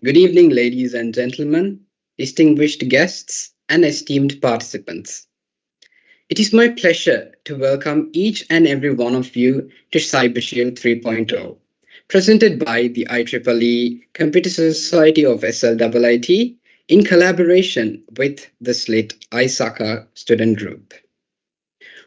Good evening, ladies and gentlemen, distinguished guests, and esteemed participants. It is my pleasure to welcome each and every one of you to CyberShield 3.0, presented by the IEEE Computer Society of SLIIT in collaboration with the SLIIT ISACA student group.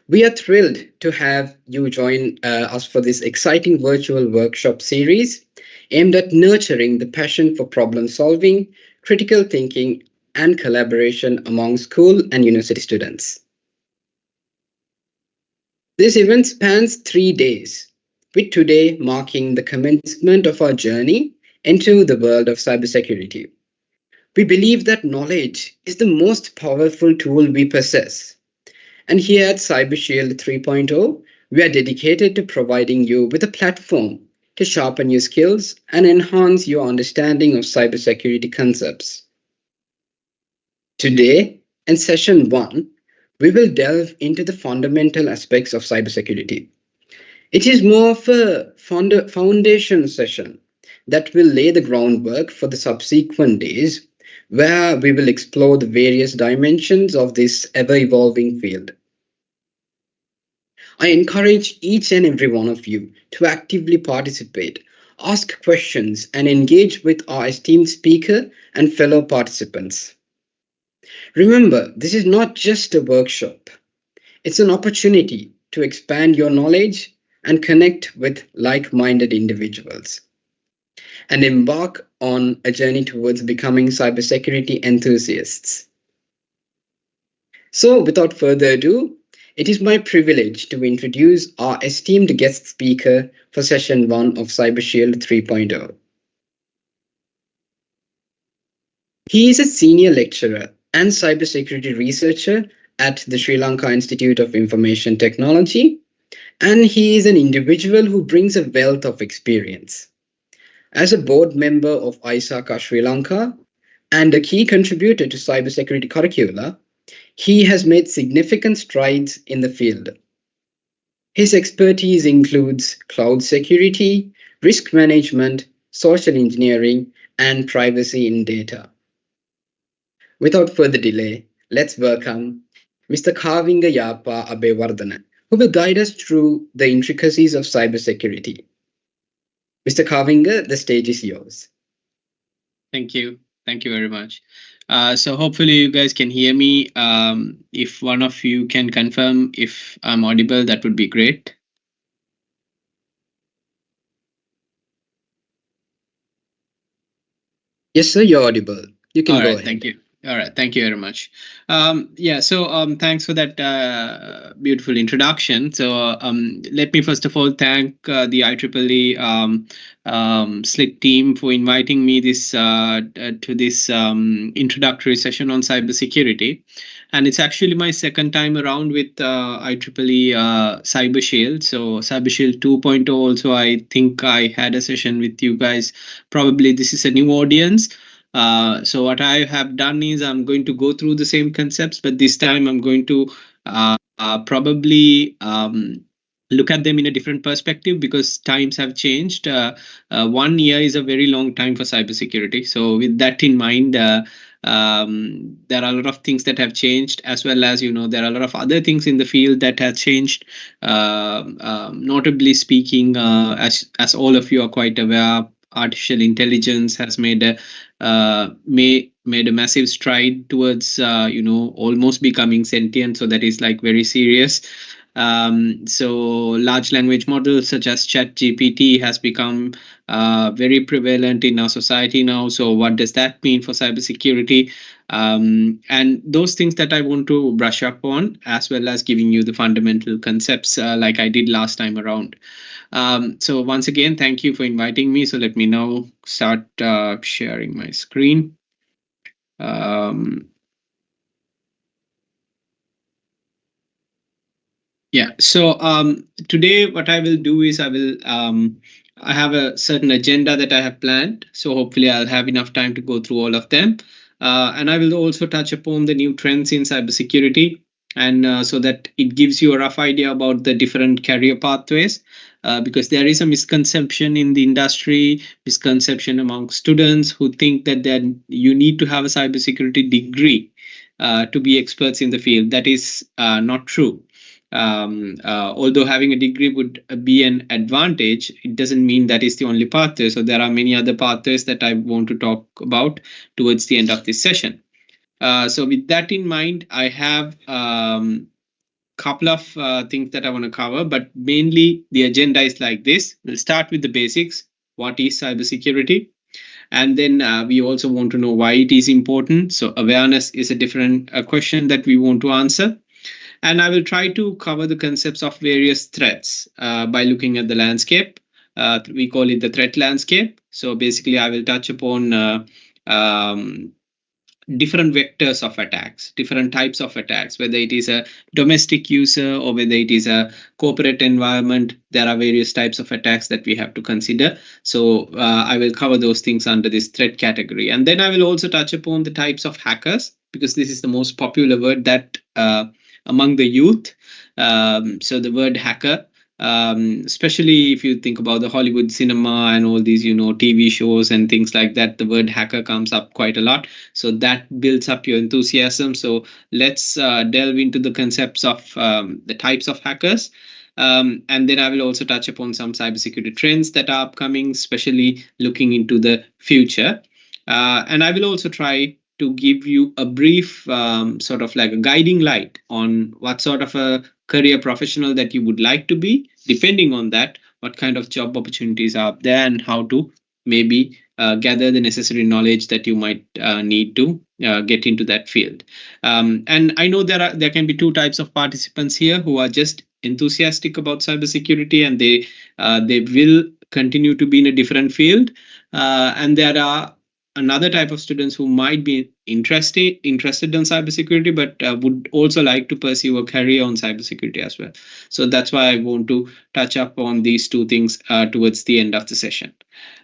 We are thrilled to have you join us for this exciting virtual workshop series aimed at nurturing the passion for problem solving, critical thinking, and collaboration among school and university students. This event spans 3 days, with today marking the commencement of our journey into the world of cybersecurity. We believe that knowledge is the most powerful tool we possess. And here at CyberShield 3.0, we are dedicated to providing you with a platform to sharpen your skills and enhance your understanding of cybersecurity concepts. Today, in session 1, we will delve into the fundamental aspects of cybersecurity. It is more of a foundation session that will lay the groundwork for the subsequent days, where we will explore the various dimensions of this ever-evolving field. I encourage each and every one of you to actively participate, ask questions, and engage with our esteemed speaker and fellow participants. Remember, this is not just a workshop. It's an opportunity to expand your knowledge and connect with like-minded individuals and embark on a journey towards becoming cybersecurity enthusiasts. So, without further ado, it is my privilege to introduce our esteemed guest speaker for session 1 of CyberShield 3.0. He is a senior lecturer and cybersecurity researcher at the Sri Lanka Institute of Information Technology, and he is an individual who brings a wealth of experience. As a board member of ISACA Sri Lanka and a key contributor to cybersecurity curricula, he has made significant strides in the field. His expertise includes cloud security, risk management, social engineering, and privacy in data. Without further delay, let's welcome Mr. 𝚙𝚋𝚎𝚌𝚞𝚌, who will guide us through the intricacies of cybersecurity. Mr. 𝚙𝚋𝚎, the stage is yours. Thank you. Thank you very much. So hopefully you guys can hear me. If one of you can confirm if I'm audible, that would be great. Yes, sir, you're audible. You can go ahead. Thank you. All right, thank you very much. Thanks for that beautiful introduction. So let me first of all thank the IEEE SLIIT team for inviting me to this introductory session on cybersecurity. And it's actually my second time around with IEEE CyberShield. So CyberShield 2.0 also, I think I had a session with you guys. Probably this is a new audience. So what I have done is I'm going to go through the same concepts, but this time I'm going to probably look at them in a different perspective because times have changed. 1 year is a very long time for cybersecurity. So with that in mind, there are a lot of things that have changed, as well as, there are a lot of other things in the field that have changed. Notably speaking, as all of you are quite aware, artificial intelligence has made a massive stride towards almost becoming sentient. So that is like very serious. So large language models such as ChatGPT has become very prevalent in our society now. So what does that mean for cybersecurity? And those things that I want to brush up on, as well as giving you the fundamental concepts like I did last time around. So once again, thank you for inviting me. So let me now start sharing my screen. So today what I will do is I have a certain agenda that I have planned. So hopefully I'll have enough time to go through all of them. And I will also touch upon the new trends in cybersecurity. and so that it gives you a rough idea about the different career pathways. Because there is a misconception in the industry, misconception among students who think that then you need to have a cybersecurity degree to be experts in the field. That is not true. Although having a degree would be an advantage, it doesn't mean that is the only pathway. So there are many other pathways that I want to talk about towards the end of this session. So with that in mind, I have couple of things that I want to cover, but mainly the agenda is like this. We'll start with the basics. What is cybersecurity? And then we also want to know why it is important. So awareness is a different question that we want to answer. And I will try to cover the concepts of various threats by looking at the landscape. We call it the threat landscape. So basically, I will touch upon different vectors of attacks, different types of attacks, whether it is a domestic user or whether it is a corporate environment. There are various types of attacks that we have to consider. So I will cover those things under this threat category. And then I will also touch upon the types of hackers, because this is the most popular word that among the youth. So the word hacker, especially if you think about the Hollywood cinema and all these, TV shows and things like that, the word hacker comes up quite a lot. So that builds up your enthusiasm. So let's delve into the concepts of the types of hackers. And then I will also touch upon some cybersecurity trends that are upcoming, especially looking into the future. And I will also try to give you a brief sort of like a guiding light on what sort of a career professional that you would like to be. Depending on that, what kind of job opportunities are there and how to maybe gather the necessary knowledge that you might need to get into that field. And I know there can be two types of participants here who are just enthusiastic about cybersecurity and they will continue to be in a different field. And there are another type of students who might be interested in cybersecurity, but would also like to pursue a career on cybersecurity as well. So that's why I want to touch up on these two things towards the end of the session.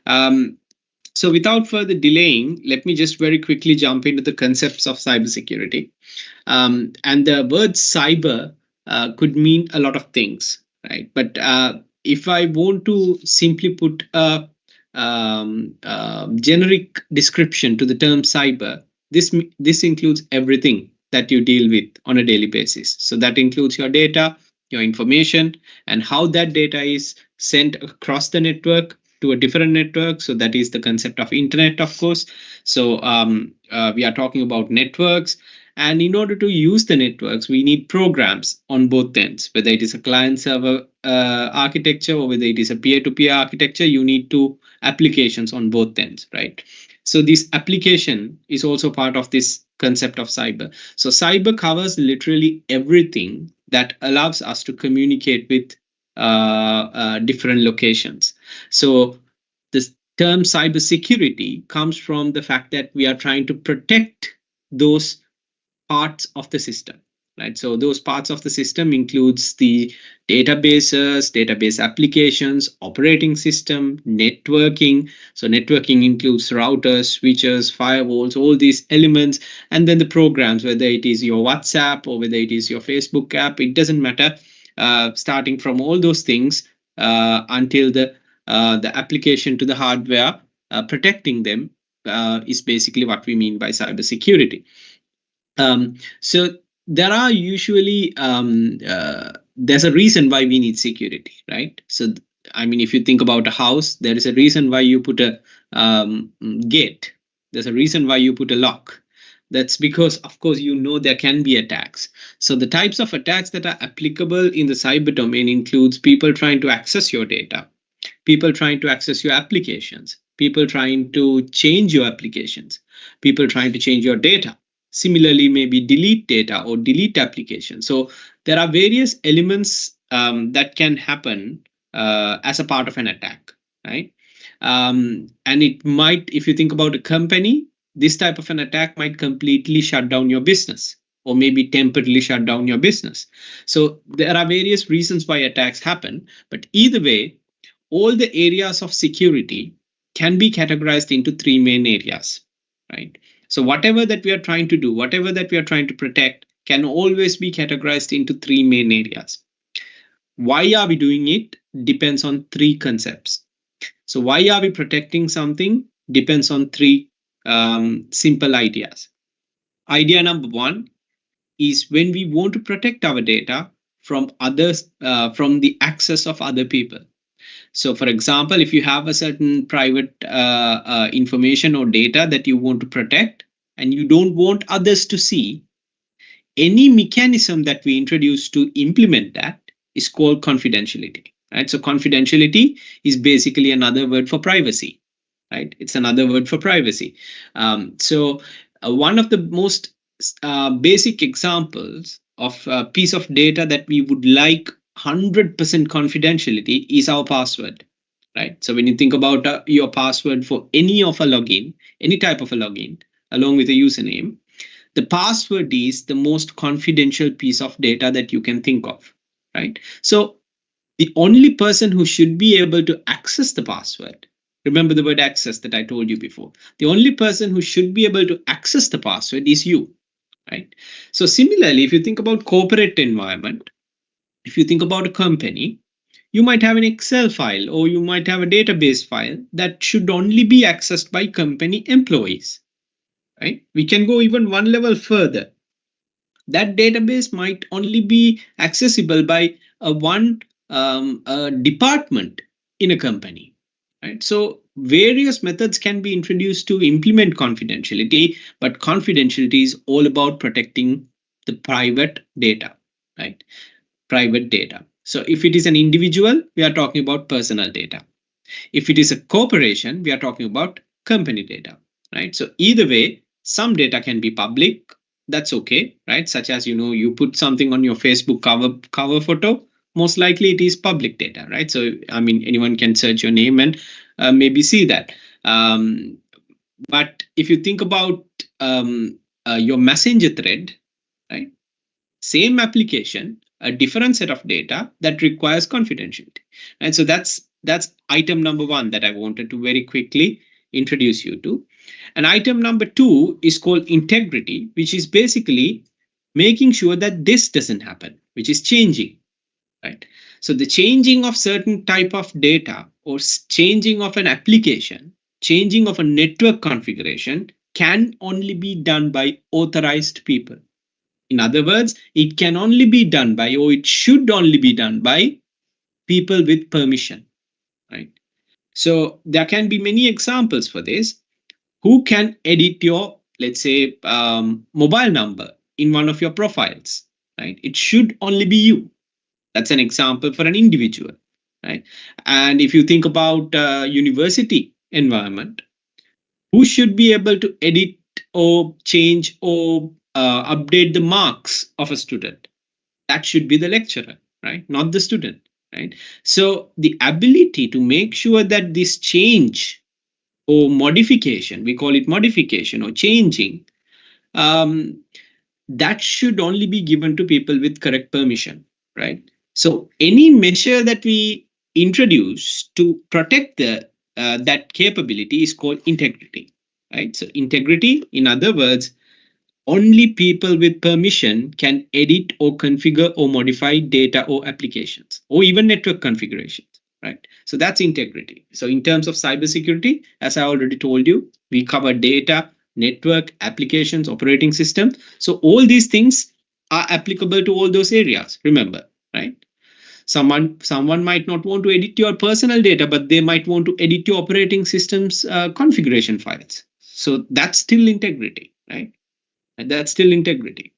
So without further delaying, let me just very quickly jump into the concepts of cybersecurity. And the word cyber could mean a lot of things, right? But if I want to simply put a generic description to the term cyber, this includes everything that you deal with on a daily basis. So that includes your data, your information, and how that data is sent across the network to a different network. So that is the concept of internet, of course. So we are talking about networks. And in order to use the networks, we need programs on both ends, whether it is a client server architecture or whether it is a peer-to-peer architecture, you need two applications on both ends, right? So this application is also part of this concept of cyber. So cyber covers literally everything that allows us to communicate with different locations. So this term cybersecurity comes from the fact that we are trying to protect those parts of the system, right? So those parts of the system includes the databases, database applications, operating system, networking. So networking includes routers, switches, firewalls, all these elements, and then the programs, whether it is your WhatsApp or whether it is your Facebook app, it doesn't matter. Starting from all those things until the application to the hardware, protecting them is basically what we mean by cybersecurity. So there are usually there's a reason why we need security, right? So I mean, if you think about a house, there is a reason why you put a gate. There's a reason why you put a lock. That's because, of course, there can be attacks. So the types of attacks that are applicable in the cyber domain includes people trying to access your data, people trying to access your applications, people trying to change your applications, people trying to change your data. Similarly, maybe delete data or delete applications. So there are various elements that can happen as a part of an attack, right? And it might, if you think about a company, this type of an attack might completely shut down your business or maybe temporarily shut down your business. So there are various reasons why attacks happen, but either way, all the areas of security can be categorized into three main areas, right? So whatever that we are trying to do, whatever that we are trying to protect, can always be categorized into three main areas. Why are we doing it? Depends on three concepts. So why are we protecting something? Depends on three simple ideas. Idea number one is when we want to protect our data from others, from the access of other people. So for example, if you have a certain private information or data that you want to protect and you don't want others to see, any mechanism that we introduce to implement that is called confidentiality. Right? So confidentiality is basically another word for privacy. Right? It's another word for privacy. One of the most basic examples of a piece of data that we would like 100% confidentiality is our password. Right? So when you think about your password for any of a login, any type of a login, along with a username, the password is the most confidential piece of data that you can think of. Right? So the only person who should be able to access the password, remember the word access that I told you before, the only person who should be able to access the password is you. Right? So similarly, if you think about corporate environment, if you think about a company, you might have an Excel file or you might have a database file that should only be accessed by company employees. Right? We can go even one level further. That database might only be accessible by one department in a company. Right? So various methods can be introduced to implement confidentiality, but confidentiality is all about protecting the private data. Right? Private data. So if it is an individual, we are talking about personal data. If it is a corporation, we are talking about company data. Right? So either way, some data can be public. That's okay, right? Such as, you put something on your Facebook cover photo, most likely it is public data, right? So, I mean, anyone can search your name and maybe see that. But if you think about your messenger thread, right? Same application, a different set of data that requires confidentiality. And so that's item number one that I wanted to very quickly introduce you to. And item number two is called integrity, which is basically making sure that this doesn't happen, which is changing. Right? So the changing of certain type of data or changing of an application, changing of a network configuration can only be done by authorized people. In other words, it can only be done by, or it should only be done by people with permission. Right? So there can be many examples for this. Who can edit your, let's say, mobile number in one of your profiles? Right? It should only be you. That's an example for an individual. Right? And if you think about university environment, who should be able to edit or change or update the marks of a student? That should be the lecturer, right? Not the student, right? So the ability to make sure that this change or modification, we call it modification or changing, that should only be given to people with correct permission, right? So any measure that we introduce to protect the that capability is called integrity, right? So integrity, in other words, only people with permission can edit or configure or modify data or applications or even network configurations, right? So that's integrity. So in terms of cybersecurity, as I already told you, we cover data, network, applications, operating system. So all these things are applicable to all those areas, remember, right? Someone might not want to edit your personal data, but they might want to edit your operating system's configuration files. So that's still integrity, right? And that's still integrity.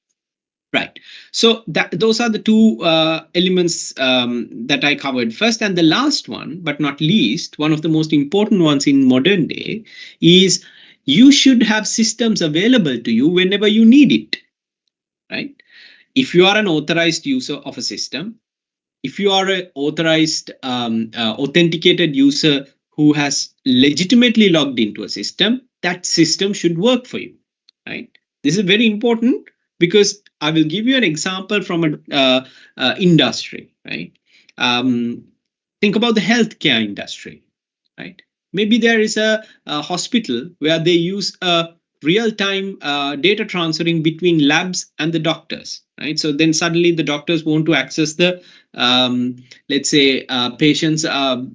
Right. So those are the two elements that I covered first. And the last one, but not least, one of the most important ones in modern day is you should have systems available to you whenever you need it. Right. If you are an authorized user of a system, if you are an authorized authenticated user who has legitimately logged into a system, that system should work for you. Right. This is very important because I will give you an example from an industry, right? Think about the healthcare industry, right? Maybe there is a hospital where they use a real-time data transferring between labs and the doctors, right? So then suddenly the doctors want to access the, let's say, patient's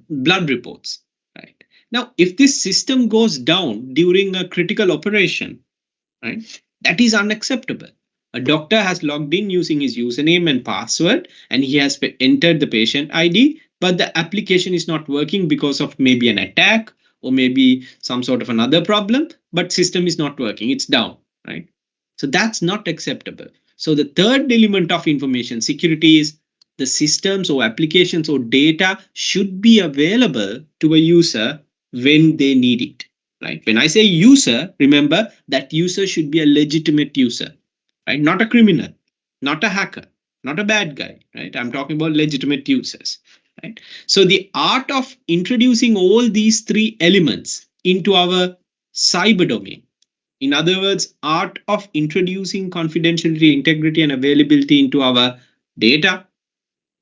blood reports, right? Now, if this system goes down during a critical operation, right, that is unacceptable. A doctor has logged in using his username and password, and he has entered the patient ID, but the application is not working because of maybe an attack or maybe some sort of another problem, but system is not working, it's down, right? So that's not acceptable. So the third element of information security is the systems or applications or data should be available to a user when they need it, right? When I say user, remember that user should be a legitimate user, right? Not a criminal, not a hacker, not a bad guy, right? I'm talking about legitimate users, right? So the art of introducing all these three elements into our cyber domain, in other words, art of introducing confidentiality, integrity, and availability into our data,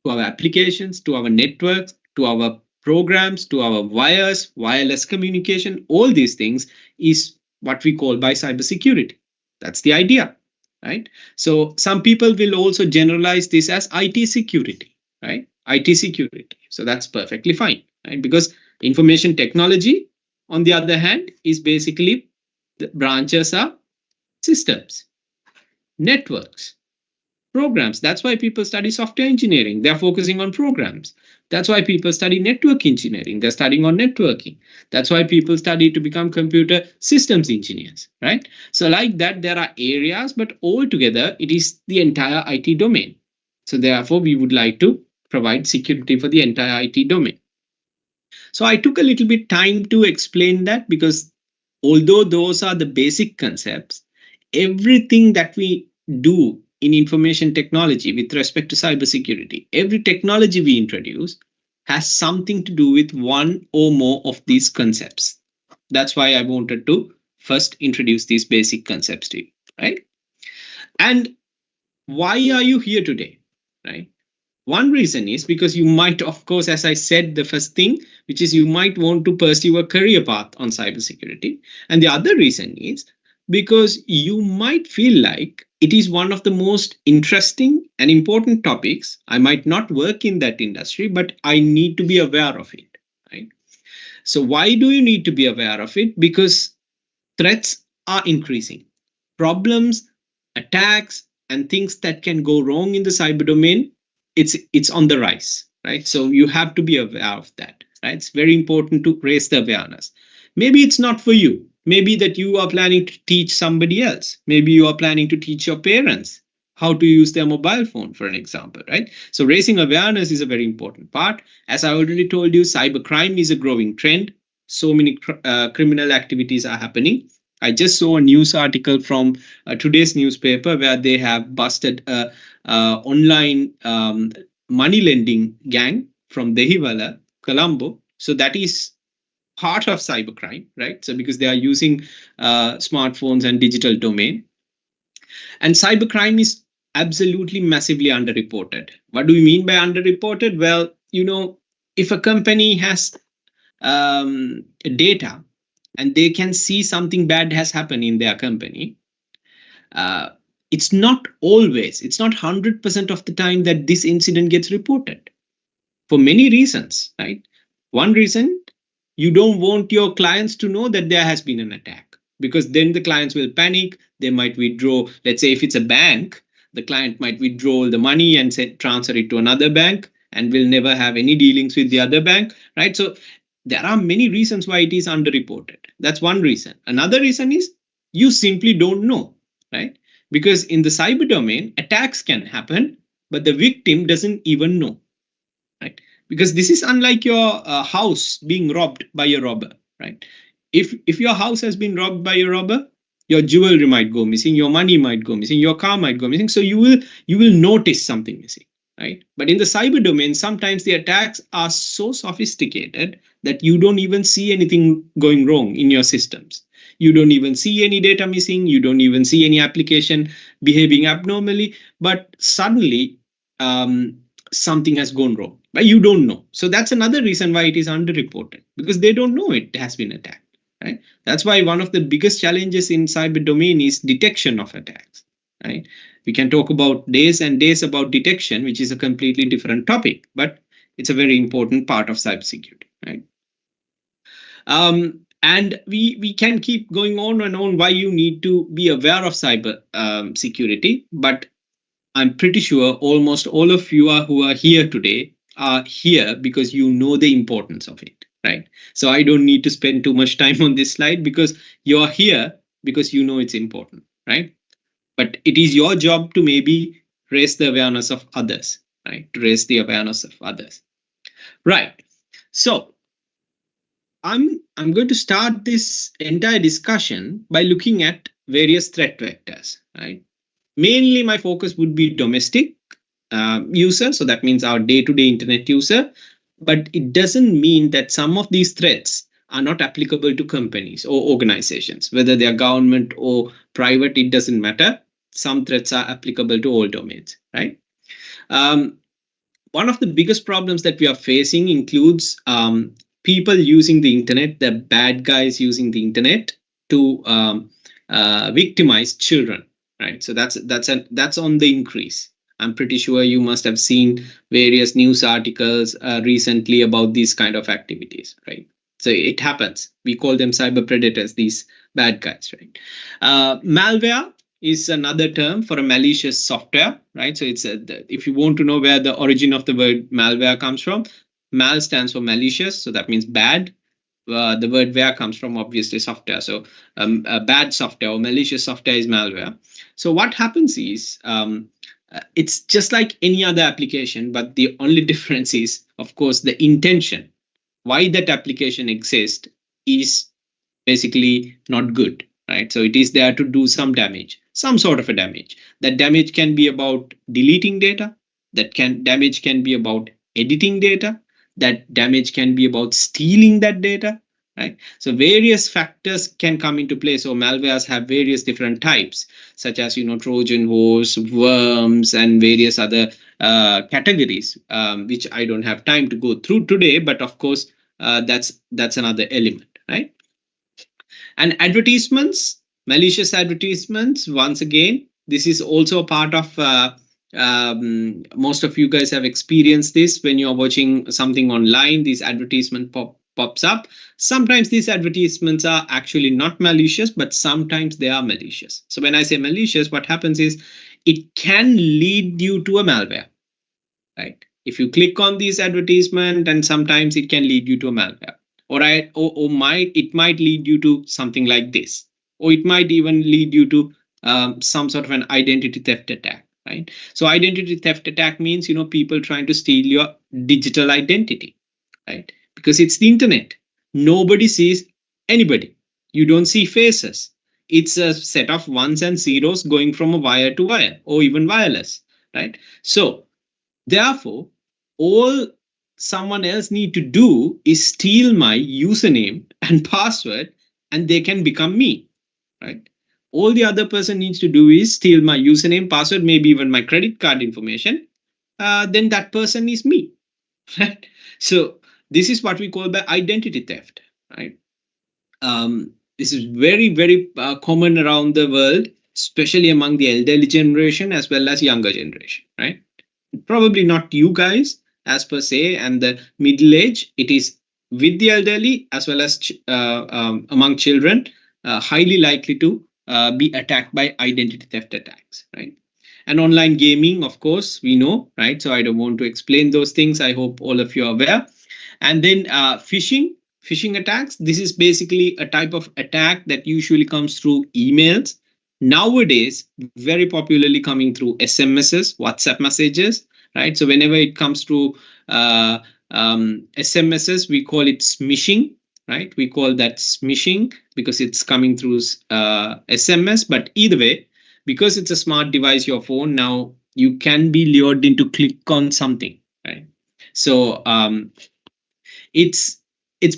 to our applications, to our networks, to our programs, to our wires, wireless communication, all these things is what we call by cybersecurity. That's the idea, right? So some people will also generalize this as IT security, right? IT security. So that's perfectly fine, right? Because information technology, on the other hand, is basically the branches are systems, networks, programs. That's why people study software engineering. They're focusing on programs. That's why people study network engineering. They're studying on networking. That's why people study to become computer systems engineers, right? So like that, there are areas, but altogether, it is the entire IT domain. So therefore, we would like to provide security for the entire IT domain. So I took a little bit time to explain that because although those are the basic concepts, everything that we do in information technology with respect to cybersecurity, every technology we introduce has something to do with one or more of these concepts. That's why I wanted to first introduce these basic concepts to you, right? And why are you here today, right? One reason is because you might, of course, as I said, the first thing, which is you might want to pursue a career path on cybersecurity. And the other reason is because you might feel like it is one of the most interesting and important topics. I might not work in that industry, but I need to be aware of it, right? So why do you need to be aware of it? Because threats are increasing. Problems, attacks, and things that can go wrong in the cyber domain, it's on the rise, right? So you have to be aware of that, right? It's very important to raise the awareness. Maybe it's not for you. Maybe that you are planning to teach somebody else. Maybe you are planning to teach your parents how to use their mobile phone, for an example, right? So raising awareness is a very important part. As I already told you, cybercrime is a growing trend. So many criminal activities are happening. I just saw a news article from today's newspaper where they have busted a online money lending gang from 𝙸𝚗𝚝𝚎, Colombo. So that is part of cybercrime, right? So because they are using smartphones and digital domain. And cybercrime is absolutely massively underreported. What do we mean by underreported? Well, you know, if a company has data and they can see something bad has happened in their company, it's not 100% of the time that this incident gets reported for many reasons, right? One reason, you don't want your clients to know that there has been an attack, because then the clients will panic. They might withdraw. Let's say if it's a bank, the client might withdraw the money and transfer it to another bank and will never have any dealings with the other bank, right? So there are many reasons why it is underreported. That's one reason. Another reason is you simply don't know, right? Because in the cyber domain, attacks can happen, but the victim doesn't even know, right? Because this is unlike your house being robbed by a robber, right? If your house has been robbed by a robber, your jewelry might go missing, your money might go missing, your car might go missing. So you will notice something missing, right? But in the cyber domain, sometimes the attacks are so sophisticated that you don't even see anything going wrong in your systems. You don't even see any data missing. You don't even see any application behaving abnormally. But suddenly, something has gone wrong, but you don't know. So that's another reason why it is underreported, because they don't know it has been attacked, right? That's why one of the biggest challenges in cyber domain is detection of attacks, right? We can talk about days and days about detection, which is a completely different topic, but it's a very important part of cybersecurity, right? And we can keep going on and on why you need to be aware of cyber security, but I'm pretty sure almost all of you who are here today are here because you know the importance of it, right? So I don't need to spend too much time on this slide because you're here because you know it's important, right? But it is your job to maybe raise the awareness of others, right? To raise the awareness of others, right? So I'm going to start this entire discussion by looking at various threat vectors, right? Mainly my focus would be domestic user, so that means our day-to-day internet user, but it doesn't mean that some of these threats are not applicable to companies or organizations, whether they are government or private, it doesn't matter. Some threats are applicable to all domains, right? One of the biggest problems that we are facing includes people using the internet, the bad guys using the internet to victimize children, right? So that's on the increase. I'm pretty sure you must have seen various news articles recently about these kind of activities, right? So it happens. We call them cyber predators, these bad guys, right? Malware is another term for a malicious software, right? So it's if you want to know where the origin of the word malware comes from, mal stands for malicious, so that means bad. The word ware comes from obviously software, so bad software or malicious software is malware. So what happens is it's just like any other application, but the only difference is, of course, the intention. Why that application exists is basically not good, right? So it is there to do some damage, some sort of a damage. That damage can be about deleting data. Damage can be about editing data. That damage can be about stealing that data, right? So various factors can come into play. So malwares have various different types, such as Trojan horse, worms, and various other categories, which I don't have time to go through today. But of course, that's another element, right? And advertisements, malicious advertisements, once again, this is also a part of most of you guys have experienced this when you're watching something online. These advertisement pops up. Sometimes these advertisements are actually not malicious, but sometimes they are malicious. So when I say malicious, what happens is it can lead you to a malware, right? If you click on these advertisement, and sometimes it can lead you to a malware, or it might lead you to something like this, or it might even lead you to some sort of an identity theft attack, right? So identity theft attack means people trying to steal your digital identity, right? Because it's the internet, nobody sees anybody, you don't see faces, it's a set of ones and zeros going from a wire to wire or even wireless, right? So therefore, all someone else need to do is steal my username and password, and they can become me, right? All the other person needs to do is steal my username, password, maybe even my credit card information. Then that person is me, right? So this is what we call the identity theft, right? This is very, very common around the world, especially among the elderly generation as well as younger generation, right? Probably not you guys as per se and the middle age. It is with the elderly as well as among children, highly likely to be attacked by identity theft attacks, right? And online gaming, of course, we know, right? So I don't want to explain those things. I hope all of you are aware. And then phishing attacks. This is basically a type of attack that usually comes through emails. Nowadays, very popularly coming through SMSs, WhatsApp messages, right? So whenever it comes to SMSs, we call it smishing, right? We call that smishing because it's coming through SMS. But either way, because it's a smart device, your phone, now you can be lured into click on something, right? So it's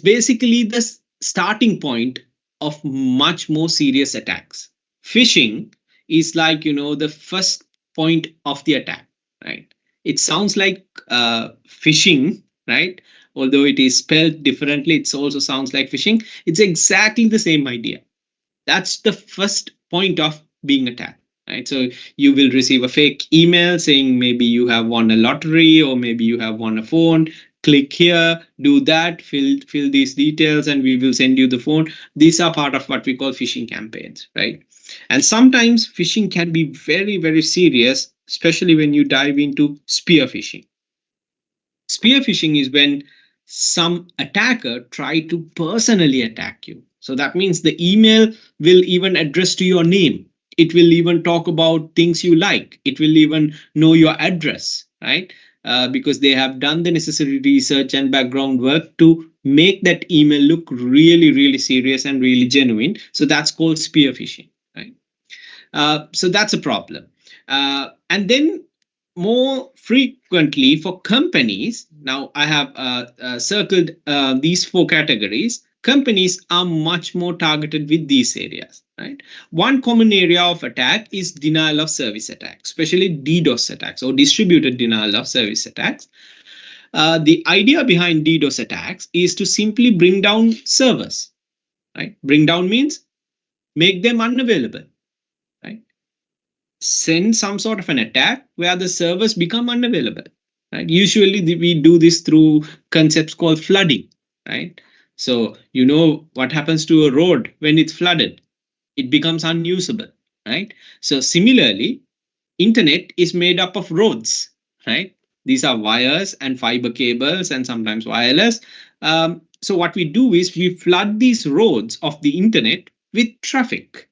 basically the starting point of much more serious attacks. Phishing is like the first point of the attack, right? It sounds like phishing, right? although it is spelled differently, it also sounds like phishing. It's exactly the same idea. That's the first point of being attacked. Right? So you will receive a fake email saying maybe you have won a lottery or maybe you have won a phone. Click here, do that, fill these details, and we will send you the phone. These are part of what we call phishing campaigns, right? And sometimes phishing can be very, very serious, especially when you dive into spear phishing. Spear phishing is when some attacker try to personally attack you. So that means the email will even address to your name. It will even talk about things you like. It will even know your address, right? Because they have done the necessary research and background work to make that email look really, really serious and really genuine. So that's called spear phishing, right? So that's a problem. And then more frequently for companies, now I have circled these 4 categories. Companies are much more targeted with these areas, right? One common area of attack is denial of service attacks, especially DDoS attacks or distributed denial of service attacks. The idea behind DDoS attacks is to simply bring down servers, right? Bring down means make them unavailable, right? Send some sort of an attack where the servers become unavailable, right? Usually we do this through concepts called flooding, right? So you know what happens to a road when it's flooded? It becomes unusable, right? So similarly, internet is made up of roads, right? These are wires and fiber cables and sometimes wireless. So what we do is we flood these roads of the internet with traffic,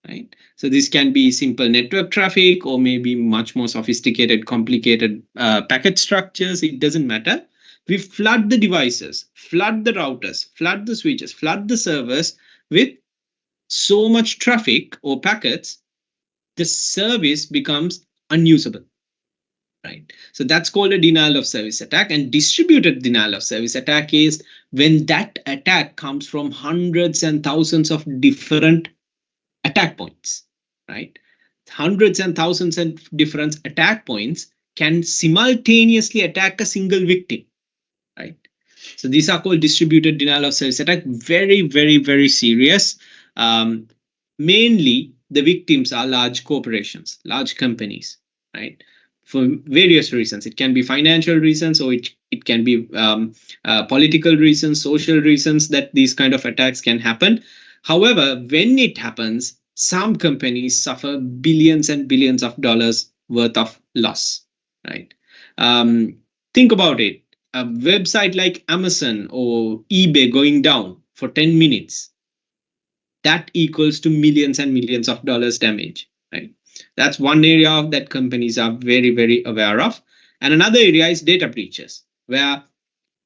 right? So this can be simple network traffic or maybe much more sophisticated, complicated packet structures. It doesn't matter. We flood the devices, flood the routers, flood the switches, flood the servers with so much traffic or packets, the service becomes unusable, right? So that's called a denial of service attack. And distributed denial of service attack is when that attack comes from hundreds and thousands of different attack points, right? Hundreds and thousands of different attack points can simultaneously attack a single victim, right? So these are called distributed denial of service attack. Very, very, very serious. Mainly the victims are large corporations, large companies, right? For various reasons. It can be financial reasons or it can be political reasons, social reasons that these kind of attacks can happen. However, when it happens, some companies suffer billions and billions of dollars worth of loss, right? Think about it. A website like Amazon or eBay going down for 10 minutes, that equals to millions and millions of dollars damage, right? That's one area that companies are very, very aware of. And another area is data breaches, where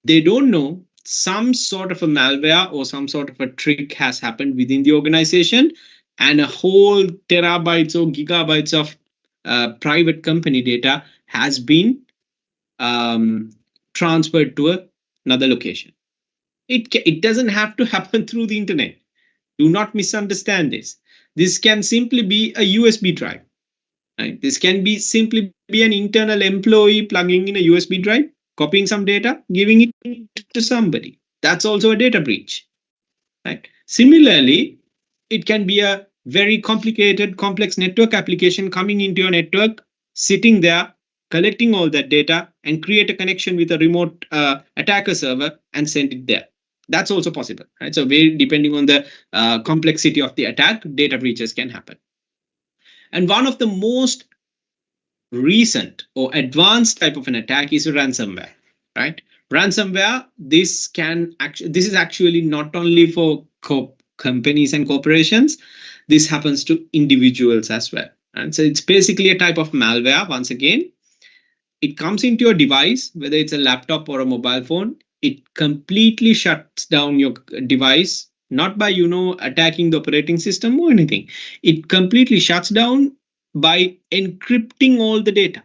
they don't know some sort of a malware or some sort of a trick has happened within the organization, and a whole terabytes or gigabytes of private company data has been transferred to another location. It doesn't have to happen through the internet. Do not misunderstand this. This can simply be a USB drive, right? This can be simply be an internal employee plugging in a USB drive, copying some data, giving it to somebody. That's also a data breach, right? Similarly, it can be a very complicated, complex network application coming into your network, sitting there, collecting all that data, and create a connection with a remote attacker server and send it there. That's also possible, right? So very depending on the complexity of the attack, data breaches can happen. And one of the most recent or advanced type of an attack is ransomware, right? Ransomware, this is actually not only for companies and corporations. This happens to individuals as well. And so it's basically a type of malware. Once again, it comes into your device, whether it's a laptop or a mobile phone. It completely shuts down your device, not by attacking the operating system or anything. It completely shuts down by encrypting all the data,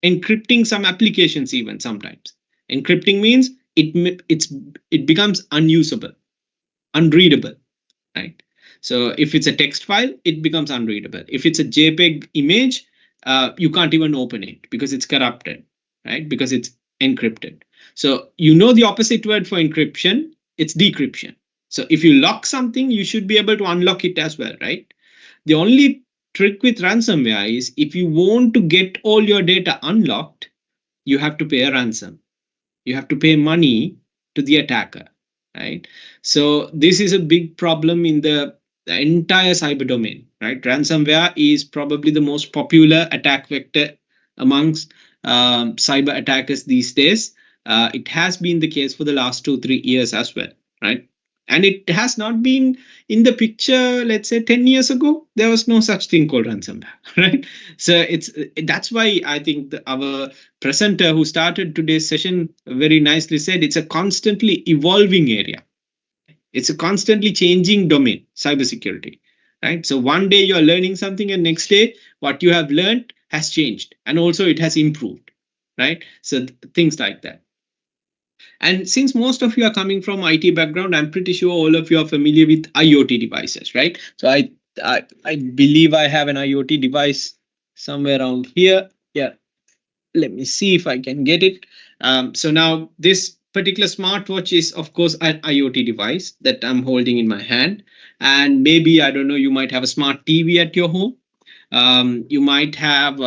encrypting some applications even sometimes. Encrypting means it becomes unusable, unreadable, right? So if it's a text file, it becomes unreadable. If it's a JPEG image, you can't even open it because it's corrupted, right? Because it's encrypted. So you know the opposite word for encryption, it's decryption. So if you lock something, you should be able to unlock it as well, right? The only trick with ransomware is if you want to get all your data unlocked, you have to pay a ransom. You have to pay money to the attacker, right? So this is a big problem in the entire cyber domain, right? Ransomware is probably the most popular attack vector amongst cyber attackers these days. It has been the case for the last 2-3 years as well, right? And it has not been in the picture, let's say 10 years ago. There was no such thing called ransomware, right? So that's why I think our presenter who started today's session very nicely said it's a constantly evolving area. It's a constantly changing domain, cybersecurity, right? So one day you're learning something and next day what you have learned has changed and also it has improved, right? So things like that. And since most of you are coming from IT background, I'm pretty sure all of you are familiar with IoT devices, right? So I believe I have an IoT device somewhere around here. Yeah, let me see if I can get it. So now this particular smartwatch is of course an IoT device that I'm holding in my hand. And maybe, I don't know, you might have a smart TV at your home. You might have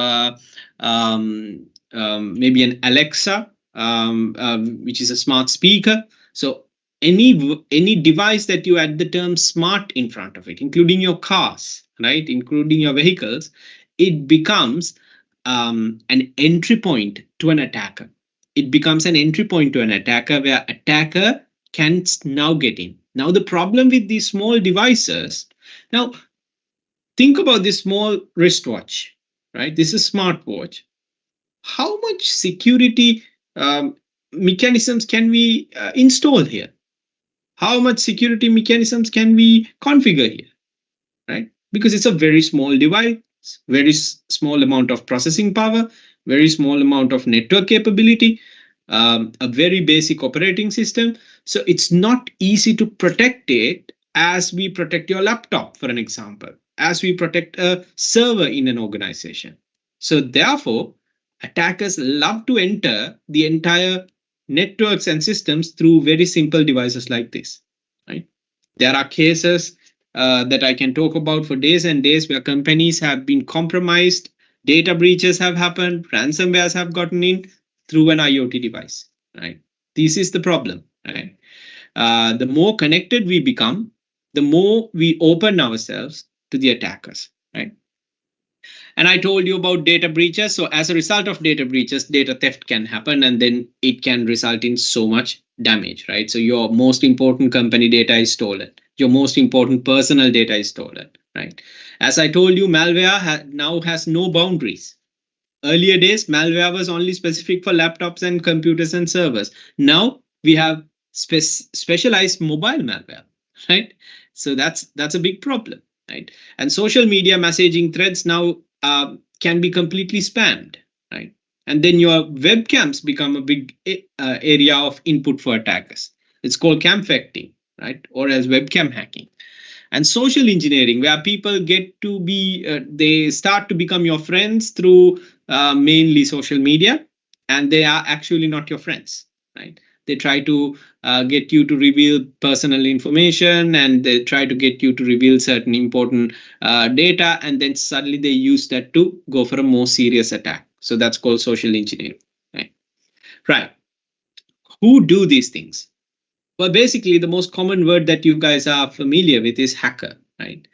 maybe an Alexa, which is a smart speaker. So any device that you add the term smart in front of it, including your cars, right, including your vehicles, it becomes an entry point to an attacker. It becomes an entry point to an attacker where attacker can now get in. Now the problem with these small devices, now think about this small wristwatch, right? This is a smartwatch. How much security mechanisms can we install here? How much security mechanisms can we configure here, right? Because it's a very small device, very small amount of processing power, very small amount of network capability, a very basic operating system. So it's not easy to protect it as we protect your laptop, for an example, as we protect a server in an organization. So therefore, attackers love to enter the entire networks and systems through very simple devices like this, right? There are cases that I can talk about for days and days where companies have been compromised, data breaches have happened, ransomwares have gotten in through an IoT device, right? This is the problem, right? The more connected we become, the more we open ourselves to the attackers, right? And I told you about data breaches. So as a result of data breaches, data theft can happen, and then it can result in so much damage, right? So your most important company data is stolen. Your most important personal data is stolen, right? As I told you, malware now has no boundaries. Earlier days, malware was only specific for laptops and computers and servers. Now we have specialized mobile malware, right? So that's a big problem, right? And social media messaging threads now can be completely spammed, right? And then your webcams become a big area of input for attackers. It's called camfecting, right? Or as webcam hacking. And social engineering, where people get to be, they start to become your friends through mainly social media, and they are actually not your friends, right? They try to get you to reveal personal information, and they try to get you to reveal certain important data, and then suddenly they use that to go for a more serious attack. So that's called social engineering, right? Right. Who do these things? Well, basically, the most common word that you guys are familiar with is hacker, right?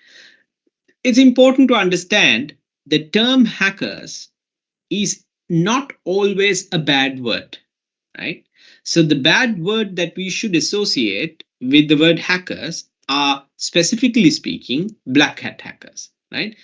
It's important to understand the term hackers is not always a bad word, right? So the bad word that we should associate with the word hackers are, specifically speaking, black hat hackers, right?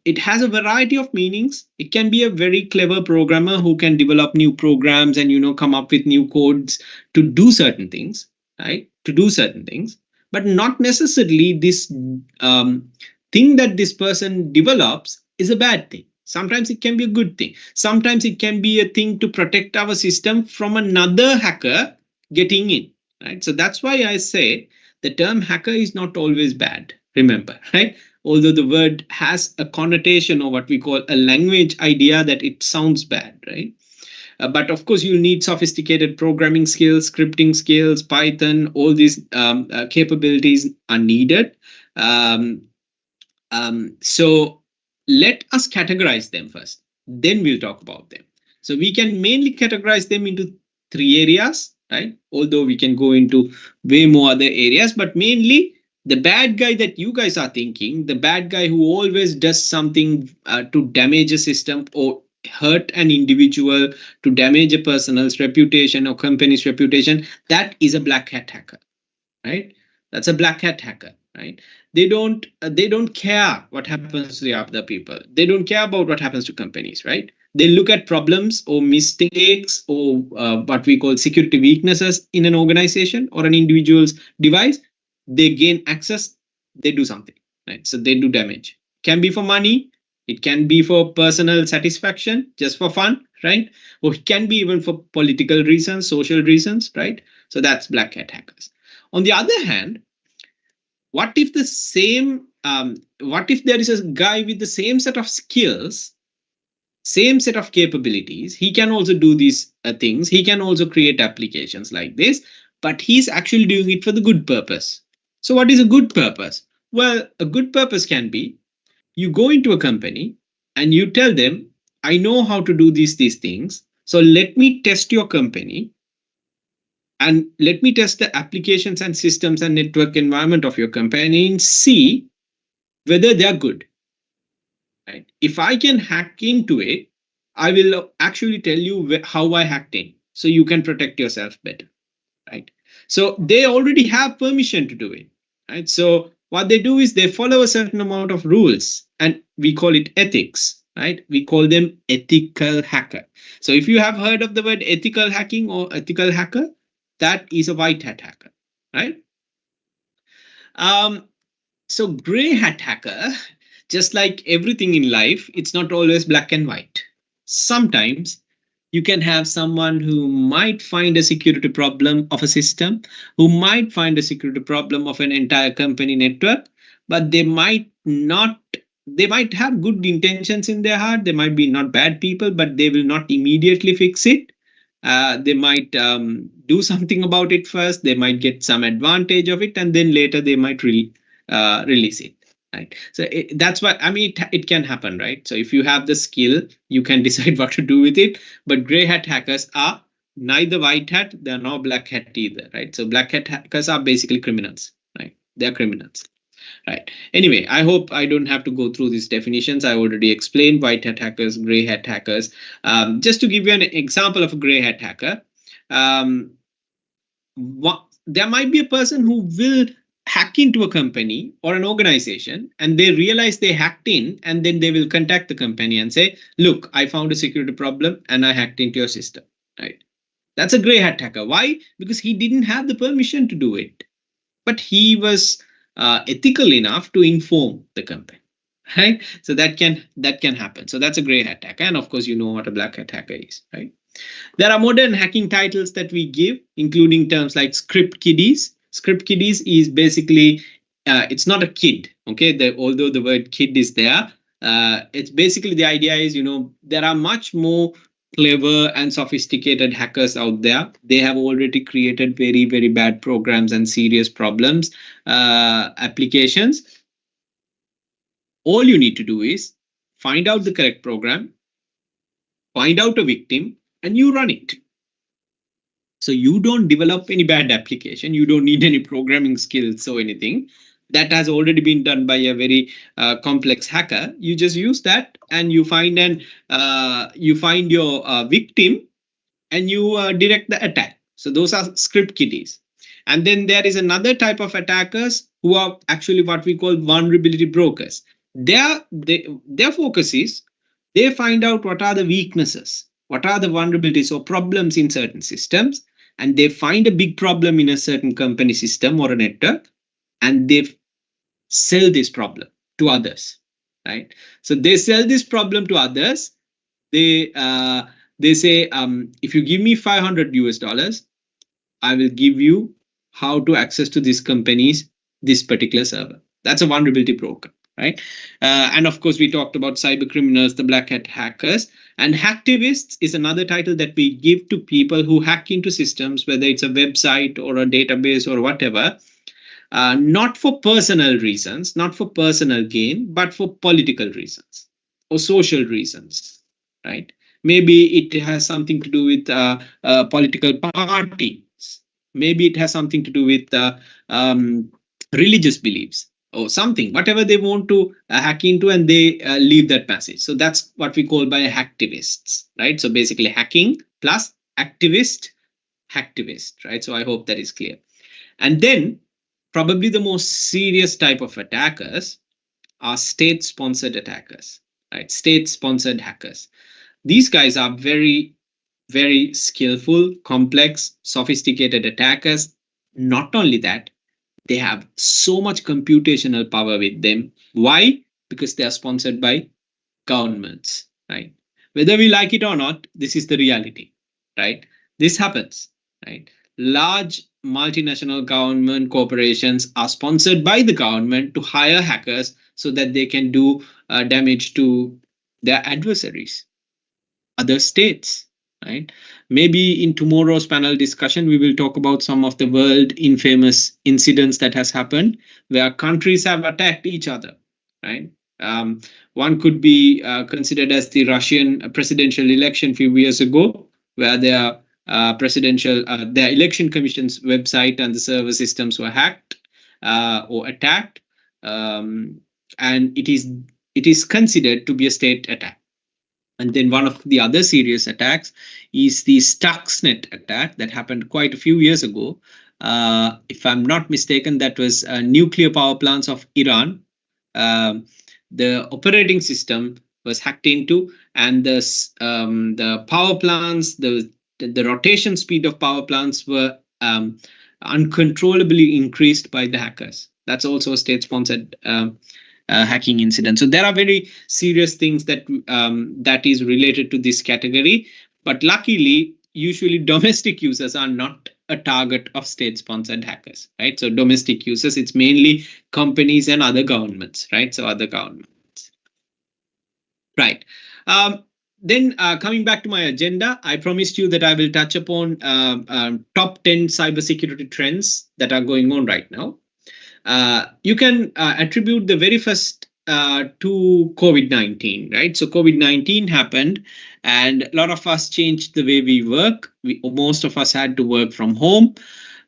It has a variety of meanings. It can be a very clever programmer who can develop new programs and, you know, come up with new codes to do certain things, right? To do certain things, but not necessarily this thing that this person develops is a bad thing. Sometimes it can be a good thing. Sometimes it can be a thing to protect our system from another hacker getting in, right? So that's why I say the term hacker is not always bad. Remember, right? Although the word has a connotation or what we call a language idea that it sounds bad, right? But of course, you'll need sophisticated programming skills, scripting skills, Python, all these capabilities are needed. So let us categorize them first, then we'll talk about them. So we can mainly categorize them into 3 areas, right? Although we can go into way more other areas, but mainly the bad guy that you guys are thinking, the bad guy who always does something to damage a system or hurt an individual, to damage a person's reputation or company's reputation, that is a black hat hacker, right? That's a black hat hacker, right? They don't care what happens to the other people. They don't care about what happens to companies, right? They look at problems or mistakes or what we call security weaknesses in an organization or an individual's device. They gain access, they do something, right? So they do damage. Can be for money, it can be for personal satisfaction, just for fun, right? Or it can be even for political reasons, social reasons, right? So that's black hat hackers. On the other hand, what if the same, what if there is a guy with the same set of skills, same set of capabilities? He can also do these things. He can also create applications like this, but he's actually doing it for the good purpose. So what is a good purpose? Well, a good purpose can be you go into a company and you tell them, I know how to do these things. So let me test your company and let me test the applications and systems and network environment of your company and see whether they are good. Right? If I can hack into it, I will actually tell you how I hacked in, so you can protect yourself better. Right? So they already have permission to do it. Right? So what they do is they follow a certain amount of rules, and we call it ethics. Right? We call them ethical hacker. So if you have heard of the word ethical hacking or ethical hacker, that is a white hat hacker, right? So gray hat hacker, just like everything in life, it's not always black and white. Sometimes you can have someone who might find a security problem of a system, who might find a security problem of an entire company network, but they might not. They might have good intentions in their heart. They might be not bad people, but they will not immediately fix it. They might do something about it first. They might get some advantage of it, and then later they might release it. Right. So that's why, I mean, it can happen, right? So if you have the skill, you can decide what to do with it. But gray hat hackers are neither white hat, they're not black hat either, right? So black hat hackers are basically criminals, right? They're criminals. Right. Anyway, I hope I don't have to go through these definitions. I already explained white hat hackers, gray hat hackers. Just to give you an example of a gray hat hacker, there might be a person who will hack into a company or an organization, and they realize they hacked in, and then they will contact the company and say, look, I found a security problem and I hacked into your system. Right. That's a gray hat hacker. Why? Because he didn't have the permission to do it, but he was ethical enough to inform the company, right? So that can happen. So that's a gray hat hacker, and of course you know what a black hat hacker is, right? There are modern hacking titles that we give, including terms like script kiddies. Script kiddies is basically it's not a kid, okay? Although the word kid is there, it's basically the idea is, there are much more clever and sophisticated hackers out there. They have already created very, very bad programs and serious problems, applications. All you need to do is find out the correct program, find out a victim, and you run it. So you don't develop any bad application. You don't need any programming skills or anything. That has already been done by a very complex hacker. You just use that, and you find your victim, and you direct the attack. So those are script kiddies. And then there is another type of attackers who are actually what we call vulnerability brokers. Their focus is they find out what are the weaknesses, what are the vulnerabilities or problems in certain systems, and they find a big problem in a certain company system or a network, and they sell this problem to others, right? So they sell this problem to others. They say, if you give me $500, I will give you how to access to this company's this particular server. That's a vulnerability broker, right? And of course, we talked about cyber criminals, the black hat hackers, and hacktivists is another title that we give to people who hack into systems, whether it's a website or a database or whatever, not for personal reasons, not for personal gain, but for political reasons or social reasons, right? Maybe it has something to do with political parties. Maybe it has something to do with religious beliefs or something, whatever they want to hack into, and they leave that message. So that's what we call by hacktivists, right? So basically hacking plus activist, hacktivist, right? So I hope that is clear. And then probably the most serious type of attackers are state-sponsored attackers, right? State-sponsored hackers. These guys are very, very skillful, complex, sophisticated attackers. Not only that, they have so much computational power with them. Why? Because they are sponsored by governments, right? Whether we like it or not, this is the reality, right? This happens, right? Large multinational government corporations are sponsored by the government to hire hackers so that they can do damage to their adversaries, other states, right? Maybe in tomorrow's panel discussion, we will talk about some of the world infamous incidents that has happened where countries have attacked each other, right? One could be considered as the Russian presidential election a few years ago, where their their election commission's website and the server systems were hacked or attacked, and it is considered to be a state attack. And then one of the other serious attacks is the Stuxnet attack that happened quite a few years ago. If I'm not mistaken, that was nuclear power plants of Iran. The operating system was hacked into, and the power plants, the rotation speed of power plants were uncontrollably increased by the hackers. That's also a state-sponsored hacking incident. So there are very serious things that that is related to this category. But luckily, usually domestic users are not a target of state-sponsored hackers, right? So domestic users, it's mainly companies and other governments, right? So other governments, right? Then coming back to my agenda, I promised you that I will touch upon top 10 cybersecurity trends that are going on right now. You can attribute the very first to COVID-19, right? So COVID-19 happened and a lot of us changed the way we work. Most of us had to work from home.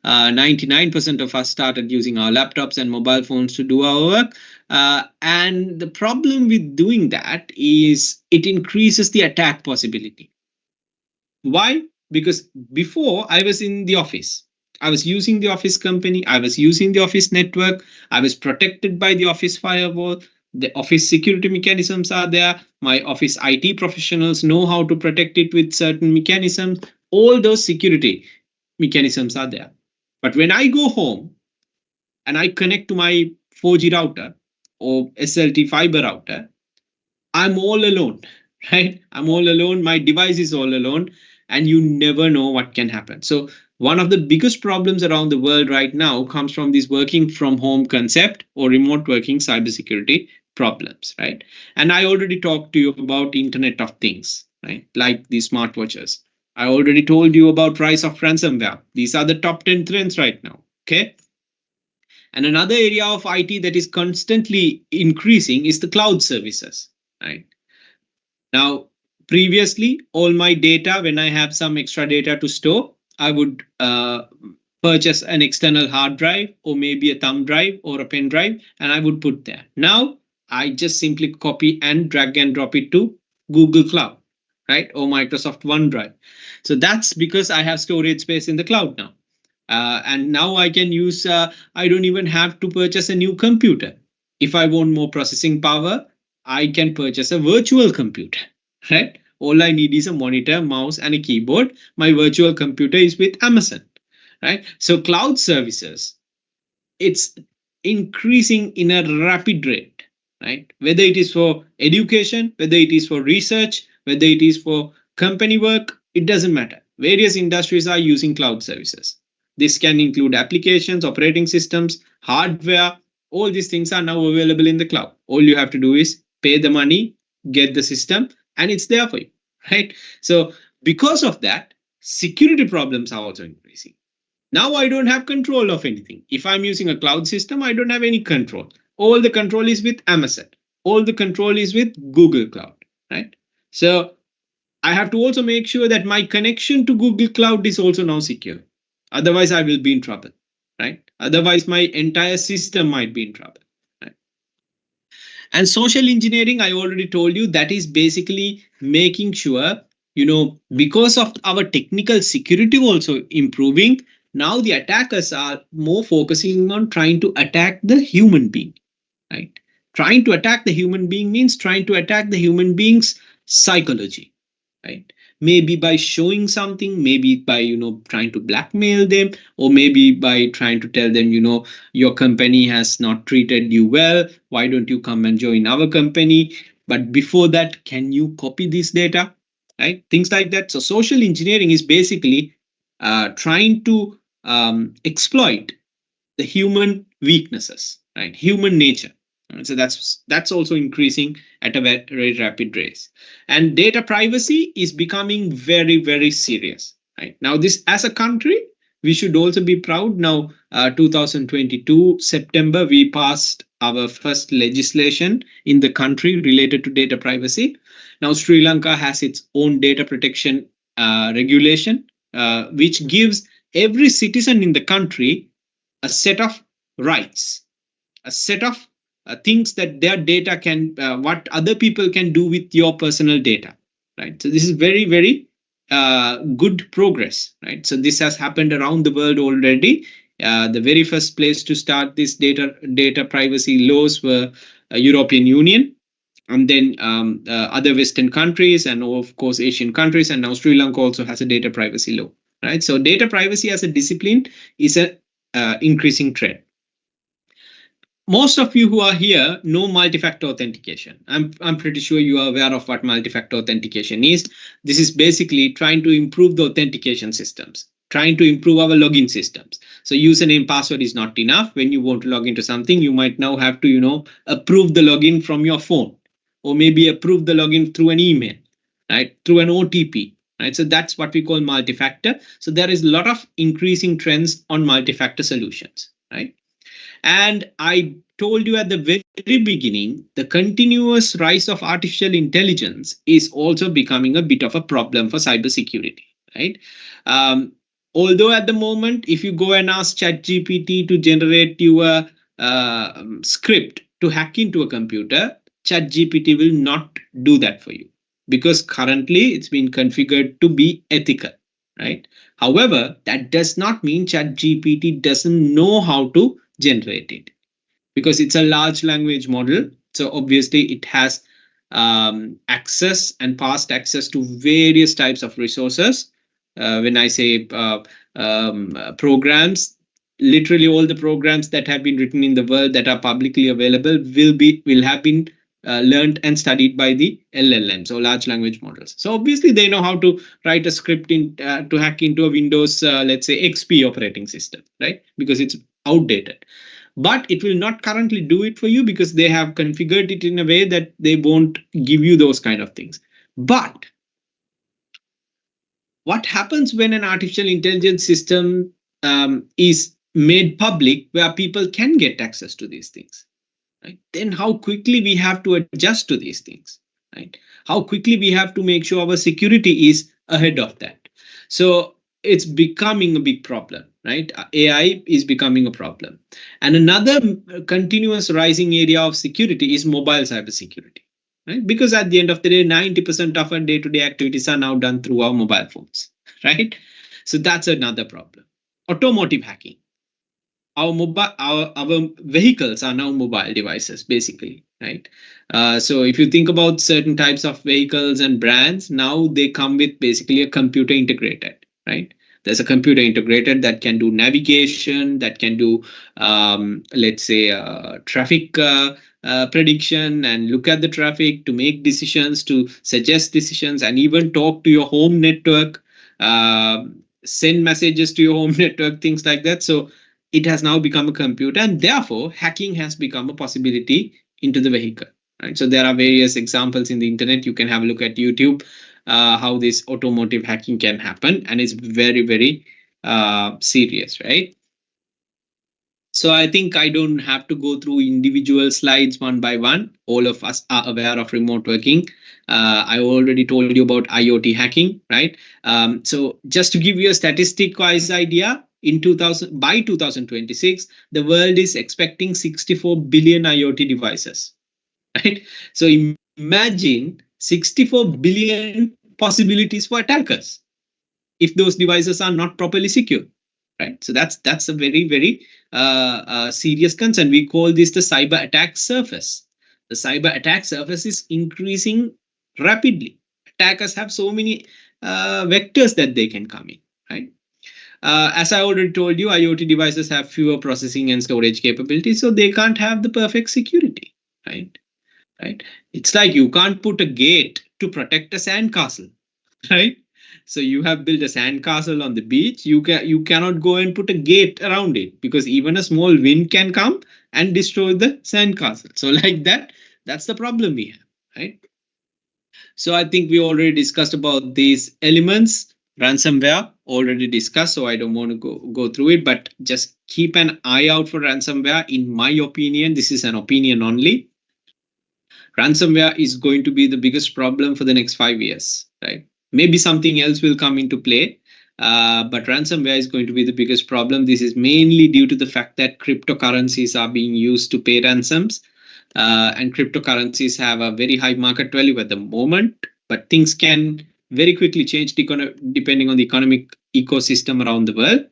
99% of us started using our laptops and mobile phones to do our work. And the problem with doing that is it increases the attack possibility. Why? Because before I was in the office, I was using the office company, I was using the office network, I was protected by the office firewall, the office security mechanisms are there, my office IT professionals know how to protect it with certain mechanisms, all those security mechanisms are there. But when I go home and I connect to my 4G router or SLT fiber router, I'm all alone, right? I'm all alone, my device is all alone, and you never know what can happen. So one of the biggest problems around the world right now comes from this working from home concept or remote working cybersecurity problems, right? And I already talked to you about Internet of Things, right? Like the smartwatches. I already told you about rise of ransomware. These are the top 10 trends right now, okay? And another area of IT that is constantly increasing is the cloud services, right? Now, previously, all my data, when I have some extra data to store, I would purchase an external hard drive or maybe a thumb drive or a pen drive, and I would put there. Now, I just simply copy and drag and drop it to Google Cloud, right? Or Microsoft OneDrive. So that's because I have storage space in the cloud now. And now I can use, I don't even have to purchase a new computer. If I want more processing power, I can purchase a virtual computer, right? All I need is a monitor, mouse, and a keyboard. My virtual computer is with Amazon, right? So cloud services, it's increasing in a rapid rate, right? Whether it is for education, whether it is for research, whether it is for company work, it doesn't matter. Various industries are using cloud services. This can include applications, operating systems, hardware, All these things are now available in the cloud. All you have to do is pay the money, get the system, and it's there for you, right? So because of that, security problems are also increasing. Now I don't have control of anything. If I'm using a cloud system, I don't have any control. All the control is with Amazon. All the control is with Google Cloud, right? So I have to also make sure that my connection to Google Cloud is also now secure. Otherwise, I will be in trouble, right? Otherwise, my entire system might be in trouble. Right? And social engineering, I already told you, that is basically making sure, because of our technical security also improving, now the attackers are more focusing on trying to attack the human being, right? Trying to attack the human being means trying to attack the human being's psychology, right? Maybe by showing something, maybe by trying to blackmail them, or maybe by trying to tell them, your company has not treated you well, why don't you come and join our company? But before that, can you copy this data, right? Things like that. So social engineering is basically trying to exploit the human weaknesses, right? Human nature. So that's also increasing at a very rapid rate. And data privacy is becoming very, very serious, right? Now, this as a country, we should also be proud. Now, 2022 September, we passed our first legislation in the country related to data privacy. Now, Sri Lanka has its own data protection regulation, which gives every citizen in the country a set of rights, a set of things that their data can, what other people can do with your personal data, right? So this is very, very good progress, right? So this has happened around the world already. The very first place to start this data privacy laws were European Union, and then other Western countries, and of course Asian countries, and now Sri Lanka also has a data privacy law, right? So data privacy as a discipline is a increasing trend. Most of you who are here know multi-factor authentication. I'm pretty sure you are aware of what multi-factor authentication is. This is basically trying to improve the authentication systems, trying to improve our login systems. So username, password is not enough. When you want to log into something, you might now have to, approve the login from your phone, or maybe approve the login through an email, right? Through an OTP. Right, so that's what we call multi-factor. So there is a lot of increasing trends on multi-factor solutions, right? And I told you at the very beginning, the continuous rise of artificial intelligence is also becoming a bit of a problem for cybersecurity, right? Although at the moment, if you go and ask ChatGPT to generate you a script to hack into a computer, ChatGPT will not do that for you, because currently it's been configured to be ethical, right? However, that does not mean ChatGPT doesn't know how to generate it, because it's a large language model. So obviously it has access and past access to various types of resources. When I say programs, literally all the programs that have been written in the world that are publicly available will have been learned and studied by the LLMs, or large language models. So obviously they know how to write a script to hack into a Windows, let's say XP operating system, right? Because it's outdated. But it will not currently do it for you, because they have configured it in a way that they won't give you those kind of things. But what happens when an artificial intelligence system is made public, where people can get access to these things, right? Then how quickly we have to adjust to these things, right? How quickly we have to make sure our security is ahead of that. So it's becoming a big problem, right? AI is becoming a problem. And another continuous rising area of security is mobile cybersecurity, right? Because at the end of the day, 90% of our day-to-day activities are now done through our mobile phones, right? So that's another problem. Automotive hacking. Our vehicles are now mobile devices, basically, right? So if you think about certain types of vehicles and brands, now they come with basically a computer integrated, right? There's a computer integrated that can do navigation, that can do, let's say, traffic prediction, and look at the traffic to make decisions, to suggest decisions, and even talk to your home network, send messages to your home network, things like that. So it has now become a computer, and therefore hacking has become a possibility into the vehicle. Right? So there are various examples in the internet. You can have a look at YouTube how this automotive hacking can happen, and it's very, very serious, right? So I think I don't have to go through individual slides one by one. All of us are aware of remote working. I already told you about IoT hacking, right? So just to give you a statistic-wise idea, in 2000 by 2026, the world is expecting 64 billion IoT devices, right? So imagine 64 billion possibilities for attackers if those devices are not properly secure, right? So that's a very, very serious concern. We call this the cyber attack surface. The cyber attack surface is increasing rapidly. Attackers have so many vectors that they can come in, right? As I already told you, IoT devices have fewer processing and storage capabilities, so they can't have the perfect security, right? Right? It's like you can't put a gate to protect a sandcastle, right? So you have built a sandcastle on the beach. You cannot go and put a gate around it because even a small wind can come and destroy the sandcastle. So like that, that's the problem we have, right? So I think we already discussed about these elements. Ransomware already discussed, so I don't want to go through it, but just keep an eye out for ransomware. In my opinion, this is an opinion only. Ransomware is going to be the biggest problem for the next 5 years, right? Maybe something else will come into play, but ransomware is going to be the biggest problem. This is mainly due to the fact that cryptocurrencies are being used to pay ransoms, and cryptocurrencies have a very high market value at the moment, but things can very quickly change depending on the economic ecosystem around the world.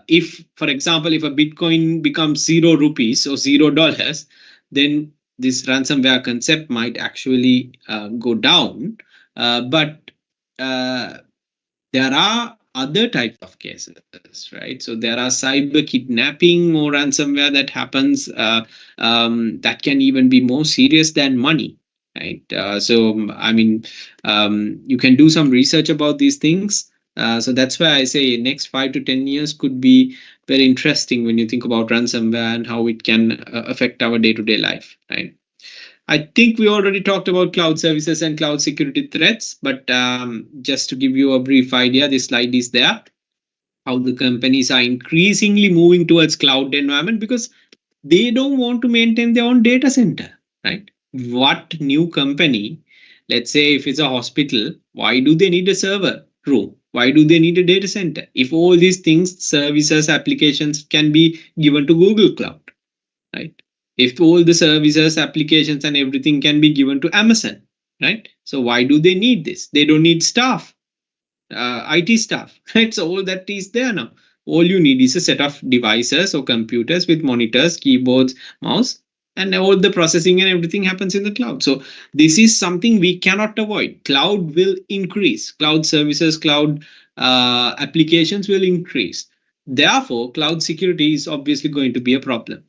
If, for example, if a Bitcoin becomes 0 rupees or $0, then this ransomware concept might actually go down. But there are other types of cases, right? So there are cyber kidnapping or ransomware that happens that can even be more serious than money, right? So I mean, you can do some research about these things. So that's why I say next 5 to 10 years could be very interesting when you think about ransomware and how it can affect our day-to-day life, right? I think we already talked about cloud services and cloud security threats, but just to give you a brief idea, this slide is there, how the companies are increasingly moving towards cloud environment because they don't want to maintain their own data center, right? What new company, let's say if it's a hospital, why do they need a server room? Why do they need a data center? If all these things, services, applications can be given to Google Cloud, right? If all the services, applications, and everything can be given to Amazon, right? So why do they need this? They don't need staff, IT staff, right? So all that is there now. All you need is a set of devices or computers with monitors, keyboards, mouse, and all the processing and everything happens in the cloud. So this is something we cannot avoid. Cloud will increase. Cloud services, cloud applications will increase. Therefore, cloud security is obviously going to be a problem,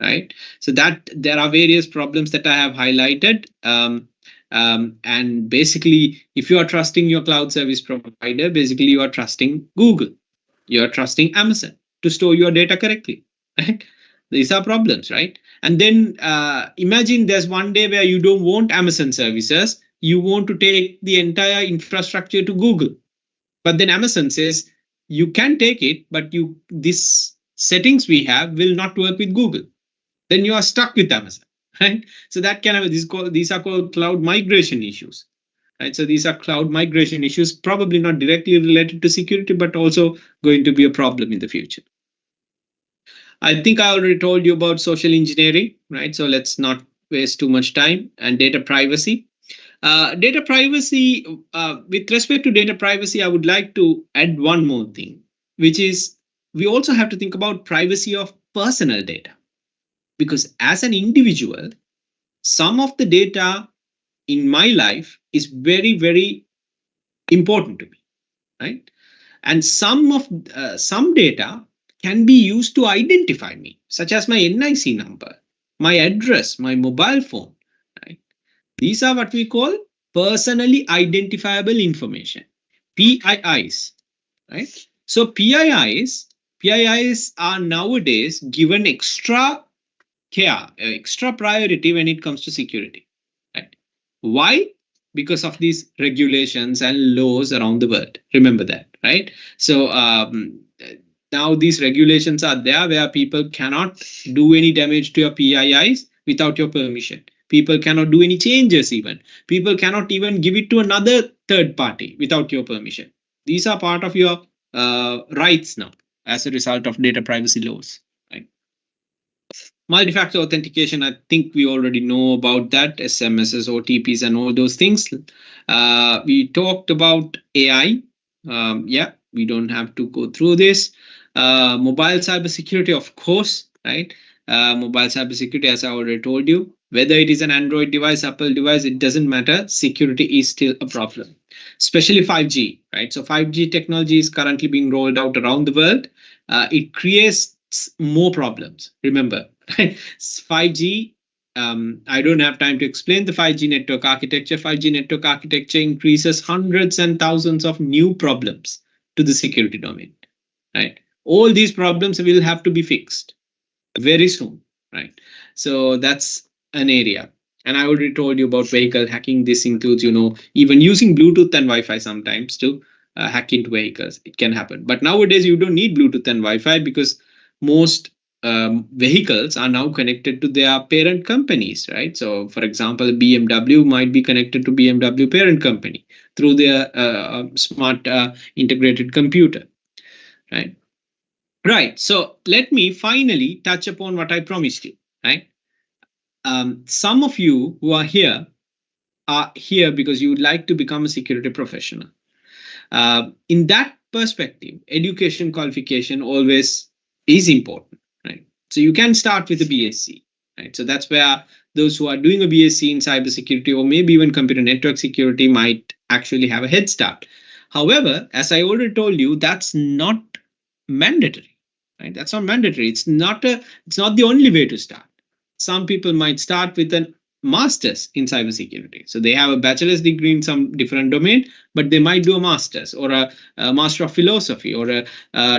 right? So that there are various problems that I have highlighted. And basically, if you are trusting your cloud service provider, basically you are trusting Google, you are trusting Amazon to store your data correctly, right? These are problems, right? And then imagine there's one day where you don't want Amazon services, you want to take the entire infrastructure to Google, but then Amazon says you can take it, but this settings we have will not work with Google. Then you are stuck with Amazon, right? So that kind of these are called cloud migration issues, right? So these are cloud migration issues, probably not directly related to security, but also going to be a problem in the future. I think I already told you about social engineering, right? So let's not waste too much time. And data privacy. Data privacy, with respect to data privacy, I would like to add one more thing, which is we also have to think about privacy of personal data. Because as an individual, some of the data in my life is very, very important to me, right? And some data can be used to identify me, such as my NIC number, my address, my mobile phone, right? These are what we call personally identifiable information, PIIs, right? So PIIs PIIs are nowadays given extra care, extra priority when it comes to security. Right? Why? Because of these regulations and laws around the world. Remember that, right? So now these regulations are there where people cannot do any damage to your PIIs without your permission. People cannot do any changes even. People cannot even give it to another third party without your permission. These are part of your rights now as a result of data privacy laws. Right? Multi-factor authentication, I think we already know about that, SMSs, OTPs, and all those things. We talked about AI. Yeah, we don't have to go through this. Mobile cybersecurity, of course, right? Mobile cybersecurity, as I already told you, whether it is an Android device, Apple device, it doesn't matter. Security is still a problem, especially 5G, right? So 5G technology is currently being rolled out around the world. It creates more problems. Remember, 5G, I don't have time to explain the 5G network architecture. 5G network architecture increases hundreds and thousands of new problems to the security domain, right? All these problems will have to be fixed very soon, right? So that's an area. And I already told you about vehicle hacking. This includes, even using Bluetooth and Wi-Fi sometimes to hack into vehicles. It can happen. But nowadays, you don't need Bluetooth and Wi-Fi because most vehicles are now connected to their parent companies, right? So, for example, BMW might be connected to BMW parent company through their smart integrated computer, right? Right. So let me finally touch upon what I promised you, right? Some of you who are here because you would like to become a security professional. In that perspective, education qualification always is important, right? So you can start with a BSc, right? So that's where those who are doing a BSc in cybersecurity or maybe even computer network security might actually have a head start. However, as I already told you, that's not mandatory, right? That's not mandatory. It's not the only way to start. Some people might start with a master's in cybersecurity. So they have a bachelor's degree in some different domain, but they might do a master's or a master of philosophy or a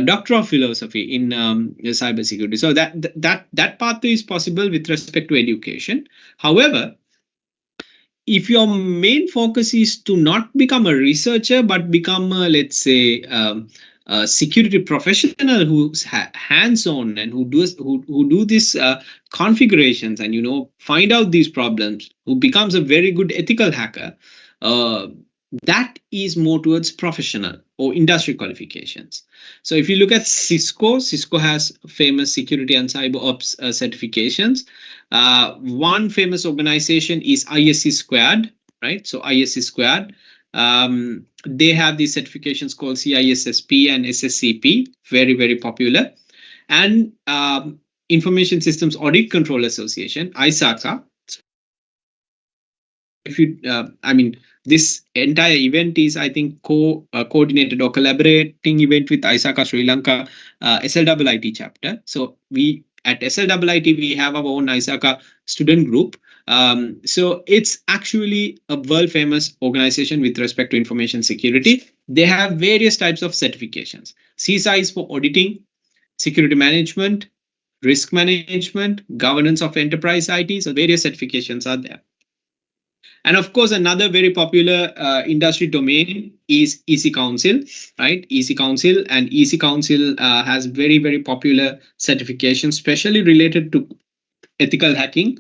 doctor of philosophy in cybersecurity. So that pathway is possible with respect to education. However, if your main focus is to not become a researcher but become a, let's say, a security professional who's hands-on and who do this configurations and find out these problems, who becomes a very good ethical hacker, that is more towards professional or industry qualifications. So if you look at Cisco has famous security and cyber ops certifications. One famous organization is ISC Squared, right? So ISC Squared, they have these certifications called CISSP and SSCP, very, very popular. And Information Systems Audit Control Association, ISACA. If you, this entire event is, I think, coordinated or collaborating event with ISACA Sri Lanka SLIIT chapter. So we at SLIIT, we have our own ISACA student group. So it's actually a world famous organization with respect to information security. They have various types of certifications. CISA is for auditing, security management, risk management, governance of enterprise IT. So various certifications are there. And of course, another very popular industry domain is EC Council, right? EC Council, and EC Council has very, very popular certifications, especially related to ethical hacking.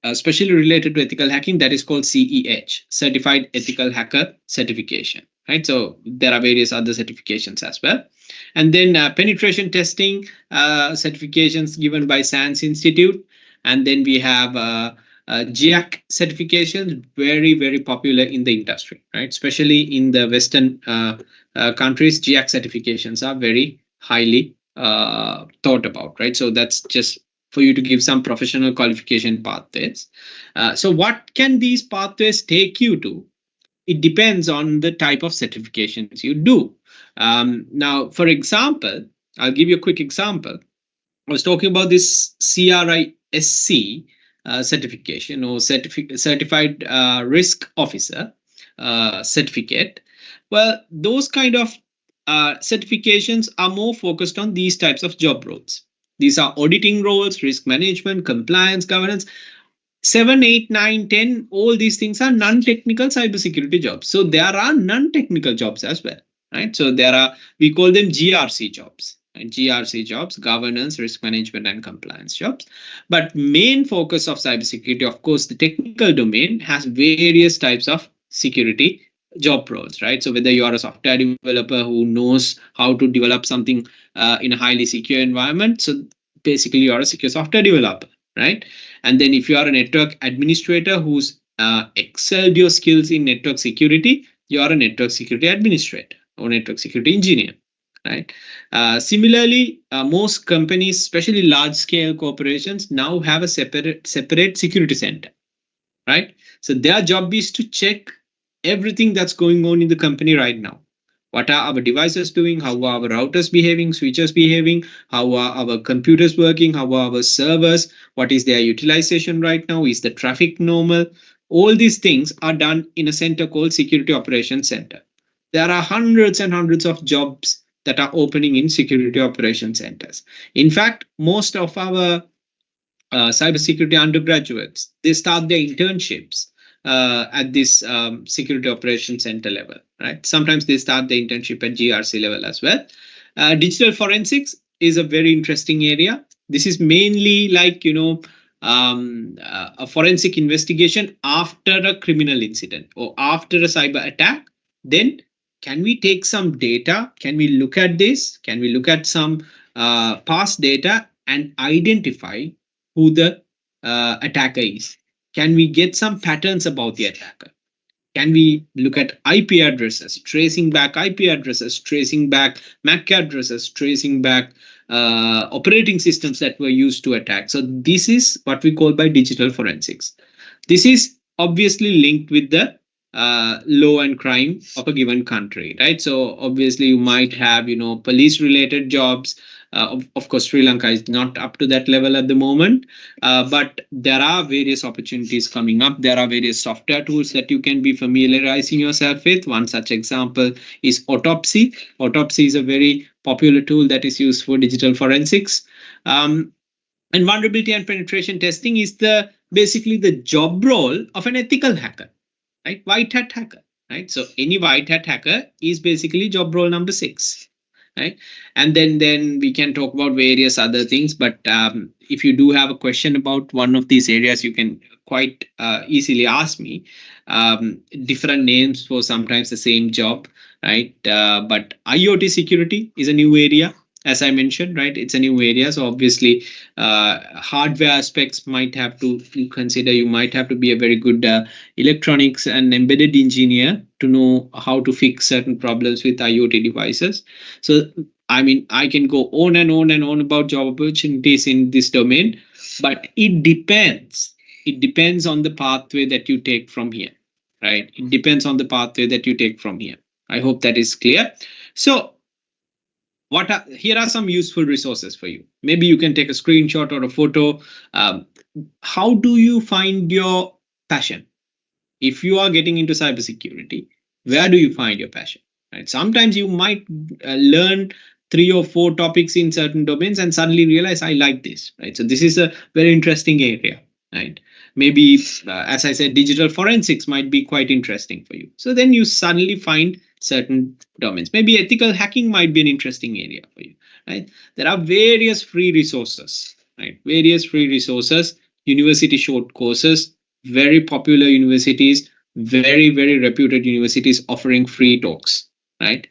Especially related to ethical hacking, that is called CEH, Certified Ethical Hacker Certification, right? So there are various other certifications as well. And then penetration testing certifications given by SANS Institute. And then we have GIAC certification, very, very popular in the industry, right? Especially in the Western countries, GIAC certifications are very highly thought about, right? So that's just for you to give some professional qualification pathways. So what can these pathways take you to? It depends on the type of certifications you do. Now, for example, I'll give you a quick example. I was talking about this CRISC certification or certified risk officer certificate. Well, those kind of certifications are more focused on these types of job roles. These are auditing roles, risk management, compliance, governance. 7, 8, 9, 10, all these things are non-technical cybersecurity jobs. So there are non-technical jobs as well, right? So there are, we call them GRC jobs. And GRC jobs, governance, risk management, and compliance jobs. But main focus of cybersecurity, of course, the technical domain has various types of security job roles, right? So whether you are a software developer who knows how to develop something in a highly secure environment, so basically you are a secure software developer, right? And then if you are a network administrator who's excelled your skills in network security, you are a network security administrator or network security engineer, right? Similarly, most companies, especially large scale corporations, now have a separate security center, right? So their job is to check everything that's going on in the company right now. What are our devices doing? How are our routers behaving, switches behaving? How are our computers working? How are our servers? What is their utilization right now? Is the traffic normal? All these things are done in a center called Security Operations Center. There are hundreds and hundreds of jobs that are opening in security operations centers. In fact, most of our cybersecurity undergraduates, they start their internships at this security operations center level, right? Sometimes they start the internship at GRC level as well. Digital forensics is a very interesting area. This is mainly like, a forensic investigation after a criminal incident or after a cyber attack. Then can we take some data? Can we look at this? Can we look at some past data and identify who the attacker is? Can we get some patterns about the attacker? Can we look at IP addresses, tracing back IP addresses, tracing back MAC addresses, tracing back operating systems that were used to attack? So this is what we call by digital forensics. This is obviously linked with the law and crime of a given country, right? So obviously you might have, police related jobs. Of course, Sri Lanka is not up to that level at the moment, but there are various opportunities coming up. There are various software tools that you can be familiarizing yourself with. One such example is Autopsy. Autopsy is a very popular tool that is used for digital forensics. And vulnerability and penetration testing is basically the job role of an ethical hacker, right? White hat hacker, right? So any white hat hacker is basically job role number 6. Right, and then we can talk about various other things. But if you do have a question about one of these areas, you can quite easily ask me. Different names for sometimes the same job, right? But IoT security is a new area, as I mentioned, right? It's a new area, so obviously hardware aspects might have to consider. You might have to be a very good electronics and embedded engineer to know how to fix certain problems with IoT devices. So I mean, I can go on and on and on about job opportunities in this domain, but it depends. It depends on the pathway that you take from here, right? It depends on the pathway that you take from here. I hope that is clear. So here are some useful resources for you. Maybe you can take a screenshot or a photo. How do you find your passion? If you are getting into cybersecurity, where do you find your passion? Right? Sometimes you might learn 3 or 4 topics in certain domains and suddenly realize I like this. Right? So this is a very interesting area. Right? Maybe, as I said, digital forensics might be quite interesting for you. So then you suddenly find certain domains. Maybe ethical hacking might be an interesting area for you. Right? There are various free resources. Right? Various free resources, university short courses, very popular universities, very, very reputed universities offering free talks, right?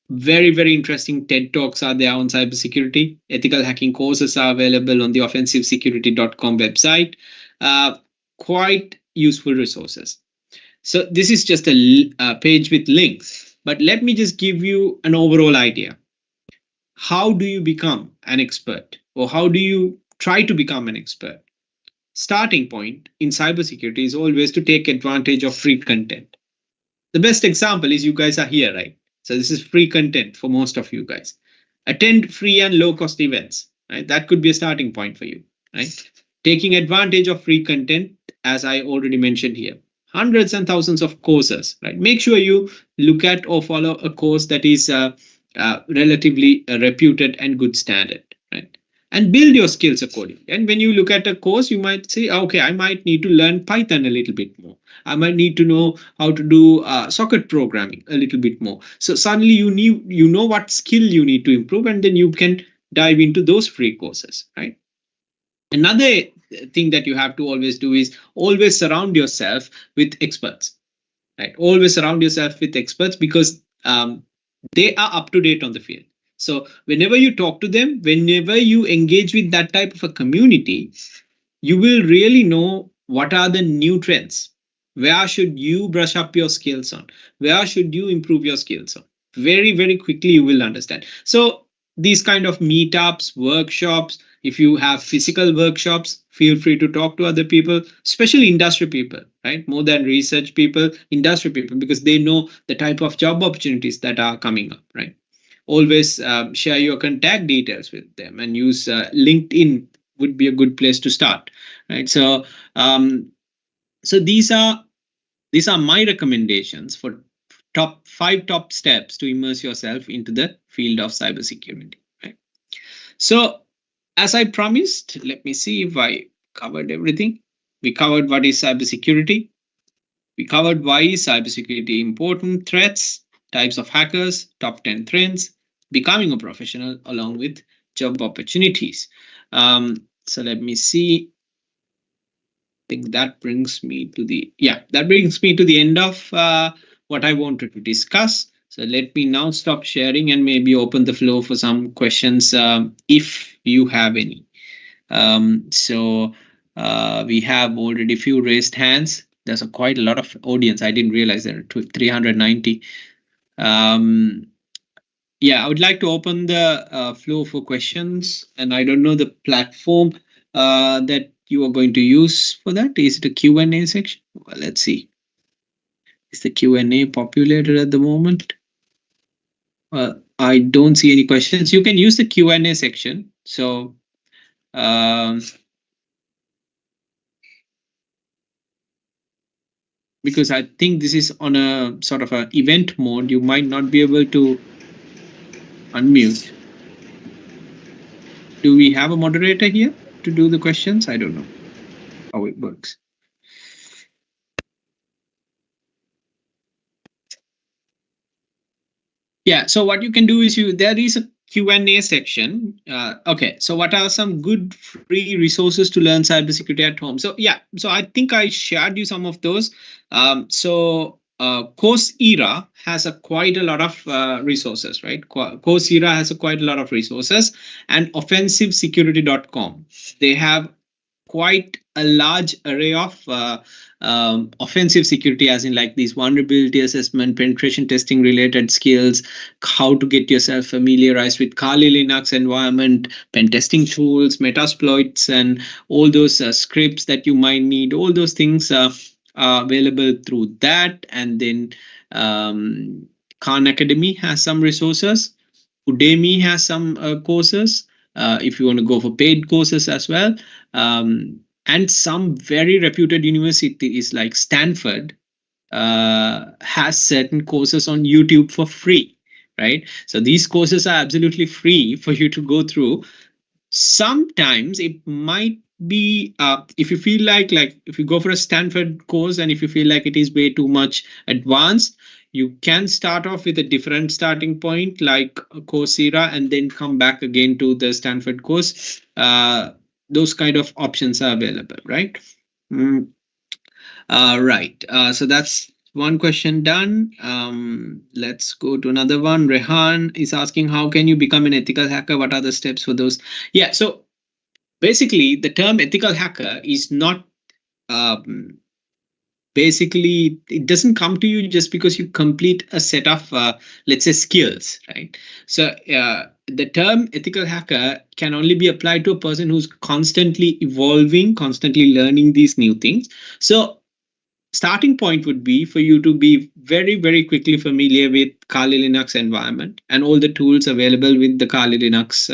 Very, very interesting TED Talks are there on cybersecurity. Ethical hacking courses are available on the offensivesecurity.com website. Quite useful resources. So this is just a page with links, but let me just give you an overall idea. How do you become an expert, or how do you try to become an expert? Starting point in cybersecurity is always to take advantage of free content. The best example is you guys are here, right? So this is free content for most of you guys. Attend free and low cost events, right? That could be a starting point for you, right? Taking advantage of free content, as I already mentioned here. hundreds and thousands of courses, right? Make sure you look at or follow a course that is relatively reputed and good standard, right? And build your skills accordingly. And when you look at a course, you might say, okay, I might need to learn Python a little bit more. I might need to know how to do socket programming a little bit more. So suddenly you know what skill you need to improve, and then you can dive into those free courses, right? Another thing that you have to always do is always surround yourself with experts, right? Always surround yourself with experts, because they are up to date on the field. So whenever you talk to them, whenever you engage with that type of a community, you will really know what are the new trends. Where should you brush up your skills on? Where should you improve your skills on? Very, very quickly you will understand. So these kind of meetups, workshops, if you have physical workshops, feel free to talk to other people, especially industry people, right? More than research people, industry people, because they know the type of job opportunities that are coming up, right? Always share your contact details with them, and use LinkedIn would be a good place to start, right? So these are my recommendations for five top steps to immerse yourself into the field of cybersecurity, right? So as I promised, let me see if I covered everything. We covered what is cybersecurity. We covered why is cybersecurity important, threats, types of hackers, top 10 trends, becoming a professional, along with job opportunities. So let me see. I think that brings me to the end of what I wanted to discuss. So let me now stop sharing and maybe open the floor for some questions, if you have any. So we have already few raised hands. There's quite a lot of audience. I didn't realize there are 390. Yeah, I would like to open the floor for questions, and I don't know the platform that you are going to use for that. Is it a Q&A section? Well, let's see. Is the Q&A populated at the moment? I don't see any questions. You can use the Q&A section. So because I think this is on a sort of an event mode, you might not be able to unmute. Do we have a moderator here to do the questions? I don't know how it works. Yeah, so what you can do is there is a Q&A section. Okay, so what are some good free resources to learn cybersecurity at home? So yeah, so I think I shared you some of those. Coursera has quite a lot of resources, right? Coursera has quite a lot of resources, and offensivesecurity.com. They have quite a large array of offensive security, as in like these vulnerability assessment, penetration testing related skills, how to get yourself familiarized with Kali Linux environment, pen testing tools, Metasploits, and all those scripts that you might need. All those things are available through that. And then Khan Academy has some resources. Udemy has some courses, if you want to go for paid courses as well. And some very reputed universities like Stanford has certain courses on YouTube for free, right? So these courses are absolutely free for you to go through. Sometimes it might be, if you feel like if you go for a Stanford course and if you feel like it is way too much advanced, you can start off with a different starting point like Coursera and then come back again to the Stanford course. Those kind of options are available, right? Right. So that's one question done. Let's go to another one. Rehan is asking, how can you become an ethical hacker? What are the steps for those? Yeah, so basically the term ethical hacker is not basically, it doesn't come to you just because you complete a set of let's say skills, right? So the term ethical hacker can only be applied to a person who's constantly evolving, constantly learning these new things. So starting point would be for you to be very, very quickly familiar with Kali Linux environment and all the tools available with the Kali Linux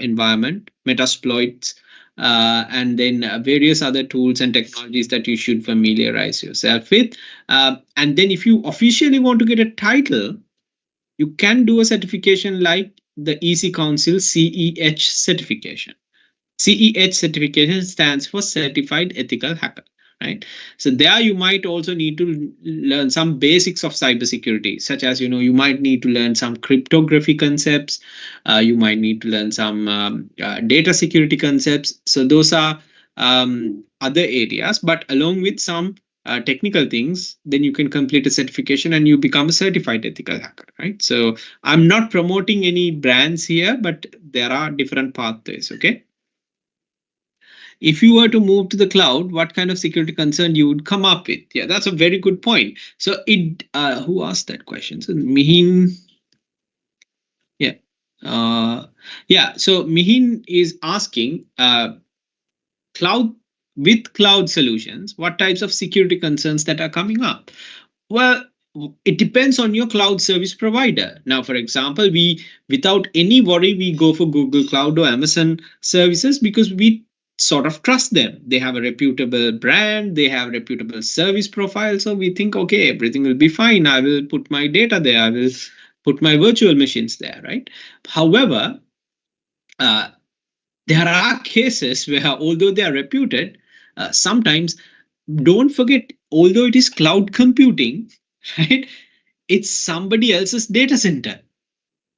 environment, Metasploits, and then various other tools and technologies that you should familiarize yourself with. And then if you officially want to get a title, you can do a certification like the EC Council CEH certification. CEH certification stands for Certified Ethical Hacker, right? So there you might also need to learn some basics of cybersecurity, such as, you might need to learn some cryptography concepts, you might need to learn some data security concepts. So those are other areas, but along with some technical things, then you can complete a certification and you become a certified ethical hacker, right? So I'm not promoting any brands here, but there are different pathways, okay? If you were to move to the cloud, what kind of security concern you would come up with? Yeah, that's a very good point. So who asked that question? So Mihin, yeah. So Mihin is asking, with cloud solutions, what types of security concerns that are coming up? Well, it depends on your cloud service provider. Now, for example, without any worry, we go for Google Cloud or Amazon services because we sort of trust them. They have a reputable brand, they have reputable service profile. So we think, okay, everything will be fine. I will put my data there. I will put my virtual machines there, right? However, there are cases where, although they are reputed, sometimes, don't forget, although it is cloud computing, right, it's somebody else's data center,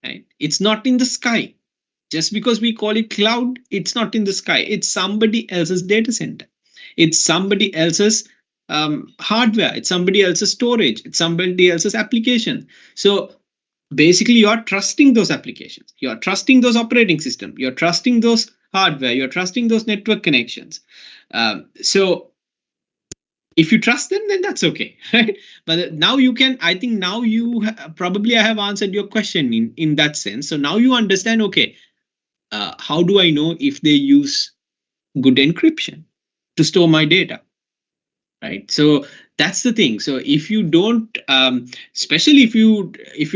right? It's not in the sky. Just because we call it cloud, it's not in the sky. It's somebody else's data center. It's somebody else's hardware. It's somebody else's storage. It's somebody else's application. So basically, you're trusting those applications. You're trusting those operating systems. You're trusting those hardware. You're trusting those network connections. So if you trust them, then that's okay, right? But now you can, I think now probably I have answered your question in that sense. So now you understand, okay, how do I know if they use good encryption to store my data, right? So that's the thing. So if you don't, especially if you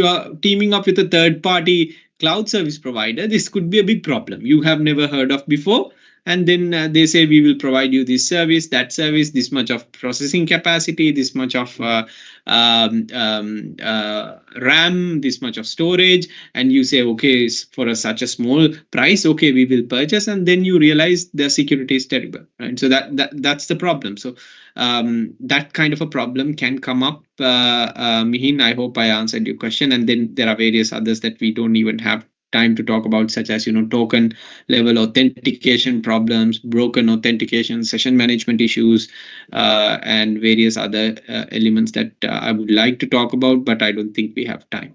are teaming up with a third party cloud service provider, this could be a big problem you have never heard of before. And then they say, we will provide you this service, that service, this much of processing capacity, this much of RAM, this much of storage. And you say, okay, for such a small price, okay, we will purchase. And then you realize the security is terrible, right? So that's the problem. So that kind of a problem can come up. Mihin, I hope I answered your question. And then there are various others that we don't even have time to talk about, such as token level authentication problems, broken authentication, session management issues, and various other elements that I would like to talk about, but I don't think we have time.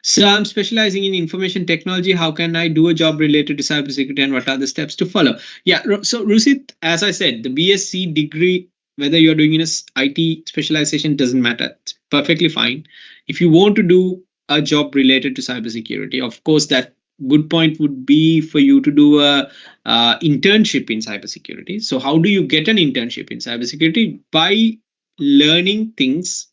So I'm specializing in information technology. How can I do a job related to cybersecurity, and what are the steps to follow? Yeah, so Rusit, as I said, the BSc degree, whether you're doing in a IT specialization, doesn't matter. It's perfectly fine. If you want to do a job related to cybersecurity, of course, that good point would be for you to do a internship in cybersecurity. So how do you get an internship in cybersecurity? By learning things,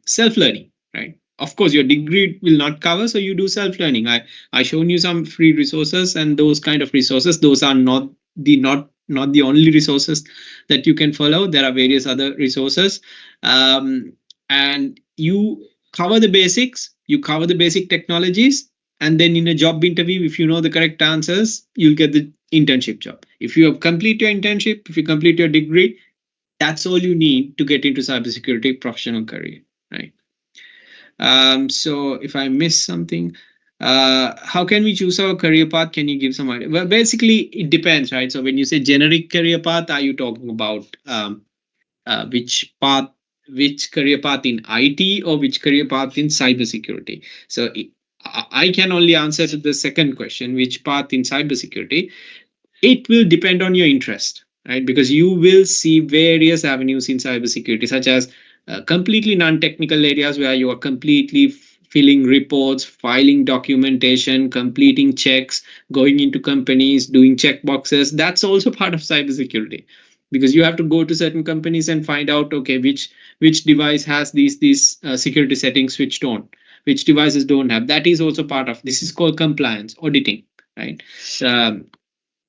self-learning, right? Of course, your degree will not cover, so you do self-learning. I shown you some free resources, and those kind of resources, those are not the only resources that you can follow. There are various other resources, and you cover the basics, you cover the basic technologies, and then in a job interview, if you know the correct answers, you'll get the internship job. If you have complete your internship, if you complete your degree, that's all you need to get into cybersecurity professional career, right? So if I miss something, how can we choose our career path? Can you give some idea? Well, basically, it depends, right? So when you say generic career path, are you talking about which career path in IT, or which career path in cybersecurity? So I can only answer to the second question, which path in cybersecurity. It will depend on your interest, right? Because you will see various avenues in cybersecurity, such as completely non-technical areas where you are completely filling reports, filing documentation, completing checks, going into companies, doing check boxes. That's also part of cybersecurity, because you have to go to certain companies and find out, okay, which device has these security settings, which devices don't have. That is also part of this. Is called compliance auditing, right?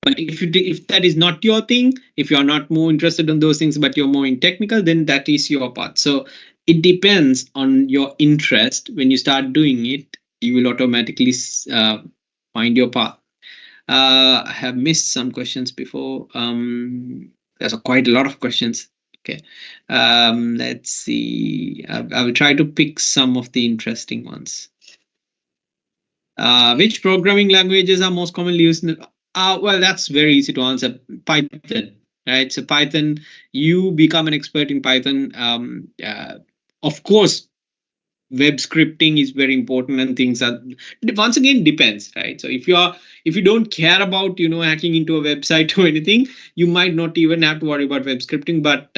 But if that is not your thing, if you are not more interested in those things, but you're more in technical, then that is your path. So it depends on your interest. When you start doing it, you will automatically find your path. I have missed some questions before. There's quite a lot of questions. Okay. Let's see. I will try to pick some of the interesting ones. Which programming languages are most commonly used? Well, that's very easy to answer. Python, right? So Python, you become an expert in Python. Of course, web scripting is very important, and things are, once again, depends, right? So if you don't care about hacking into a website or anything, you might not even have to worry about web scripting. But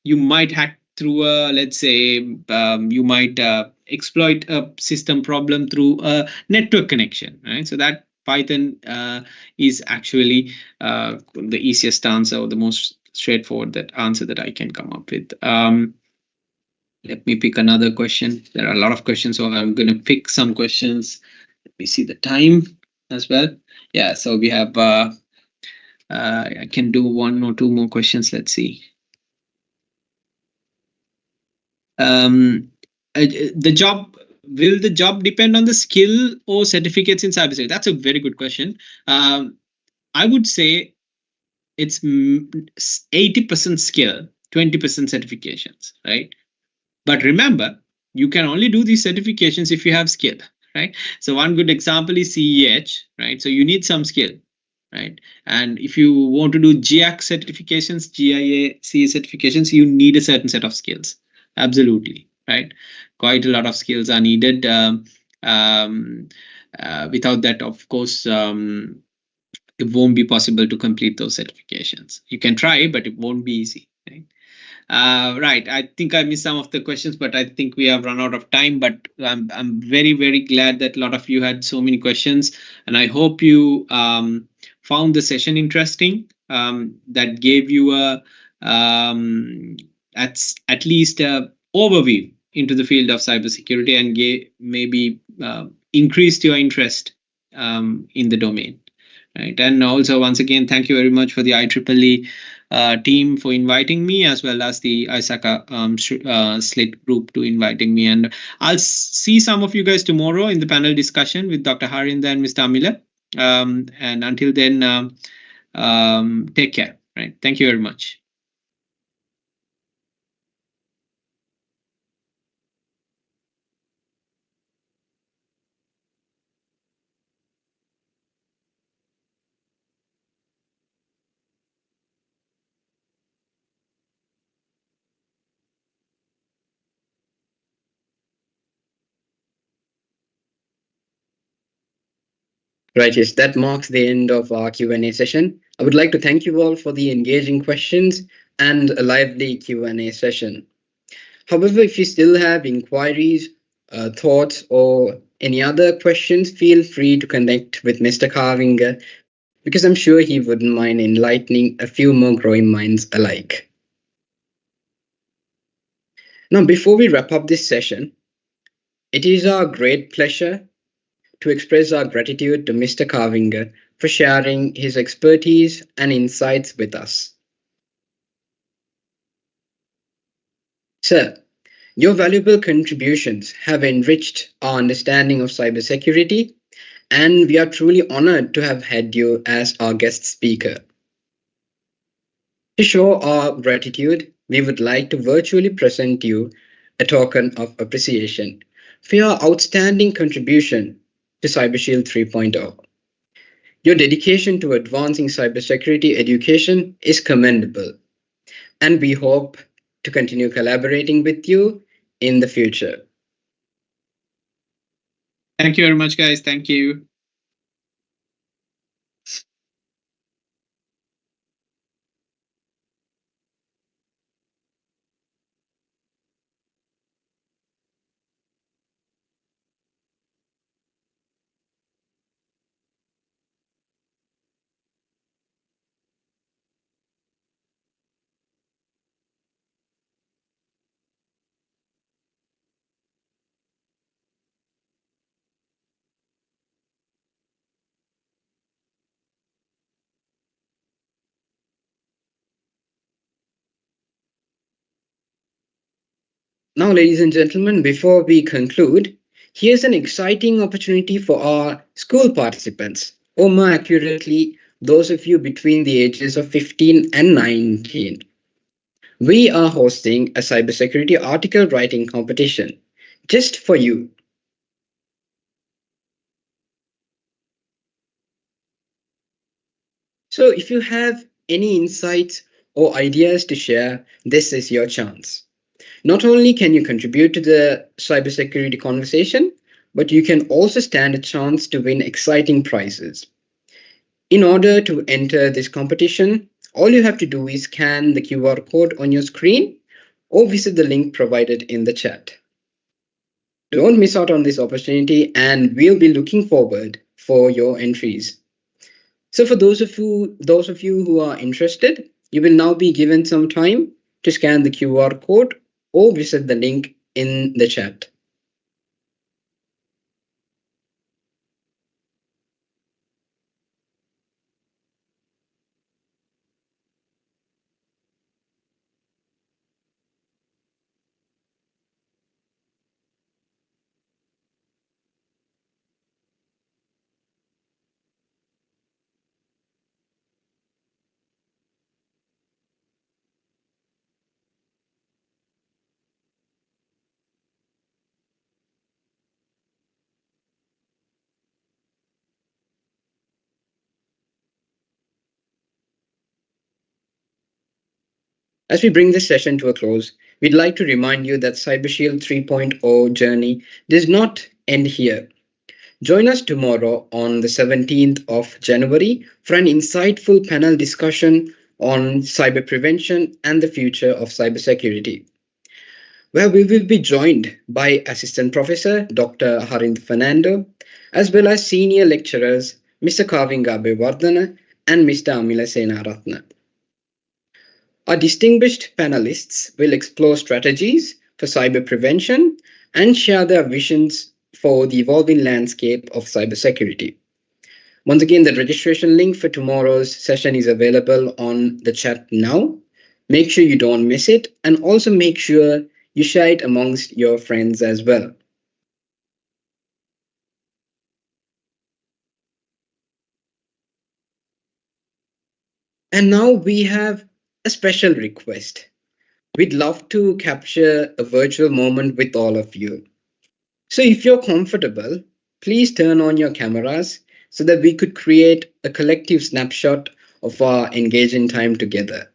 you might hack through a, let's say, you might exploit a system problem through a network connection, right? So that Python is actually the easiest answer, or the most straightforward that answer that I can come up with. Let me pick another question. There are a lot of questions, so I'm going to pick some questions. Let me see the time as well. Yeah, so we have, I can do one or two more questions. Let's see. The job, will the job depend on the skill or certificates in cybersecurity? That's a very good question. I would say it's 80% skill, 20% certifications, right? But remember, you can only do these certifications if you have skill, right? So one good example is CEH, right? So you need some skill, right? And if you want to do GIAC certifications, GIAC certifications, you need a certain set of skills. Absolutely, right? Quite a lot of skills are needed. Without that, of course, it won't be possible to complete those certifications. You can try, but it won't be easy, right? Right. I think I missed some of the questions, but I think we have run out of time. But I'm very, very glad that a lot of you had so many questions, and I hope you found the session interesting. That gave you a at least a overview into the field of cybersecurity, and maybe increased your interest in the domain. Right. And also, once again, thank you very much for the IEEE team for inviting me, as well as the ISACA SLIIT group to inviting me. And I'll see some of you guys tomorrow in the panel discussion with Dr. Harinder and Mr. Amila. And until then, take care. Right. Thank you very much. Right, yes, that marks the end of our Q&A session. I would like to thank you all for the engaging questions and a lively Q&A session. However, if you still have inquiries, thoughts, or any other questions, feel free to connect with Mr. Carvinger, because I'm sure he wouldn't mind enlightening a few more growing minds alike. Now, before we wrap up this session, it is our great pleasure to express our gratitude to Mr. Carvinger for sharing his expertise and insights with us. Sir, your valuable contributions have enriched our understanding of cybersecurity, and we are truly honored to have had you as our guest speaker. To show our gratitude, we would like to virtually present you a token of appreciation for your outstanding contribution to CyberShield 3.0. Your dedication to advancing cybersecurity education is commendable, and we hope to continue collaborating with you in the future. Thank you very much, guys. Thank you. Now, ladies and gentlemen, before we conclude, here's an exciting opportunity for our school participants, or more accurately, those of you between the ages of 15 and 19. We are hosting a cybersecurity article writing competition just for you. So, if you have any insights or ideas to share, this is your chance. Not only can you contribute to the cybersecurity conversation, but you can also stand a chance to win exciting prizes. In order to enter this competition, all you have to do is scan the QR code on your screen or visit the link provided in the chat. Don't miss out on this opportunity, and we'll be looking forward for your entries. So for those of you who are interested, you will now be given some time to scan the QR code or visit the link in the chat. As we bring this session to a close, we'd like to remind you that CyberShield 3.0 journey does not end here. Join us tomorrow on the 17th of January for an insightful panel discussion on cyber prevention and the future of cybersecurity, where we will be joined by Assistant Professor Dr. Harind Fernando, as well as senior lecturers Mr. 𝚙𝚋𝗶𝗴 and Mr. Amila Senaratna. Our distinguished panelists will explore strategies for cyber prevention and share their visions for the evolving landscape of cybersecurity. Once again, the registration link for tomorrow's session is available on the chat now. Make sure you don't miss it, and also make sure you share it amongst your friends as well. And now we have a special request. We'd love to capture a virtual moment with all of you. So if you're comfortable, please turn on your cameras so that we could create a collective snapshot of our engaging time together.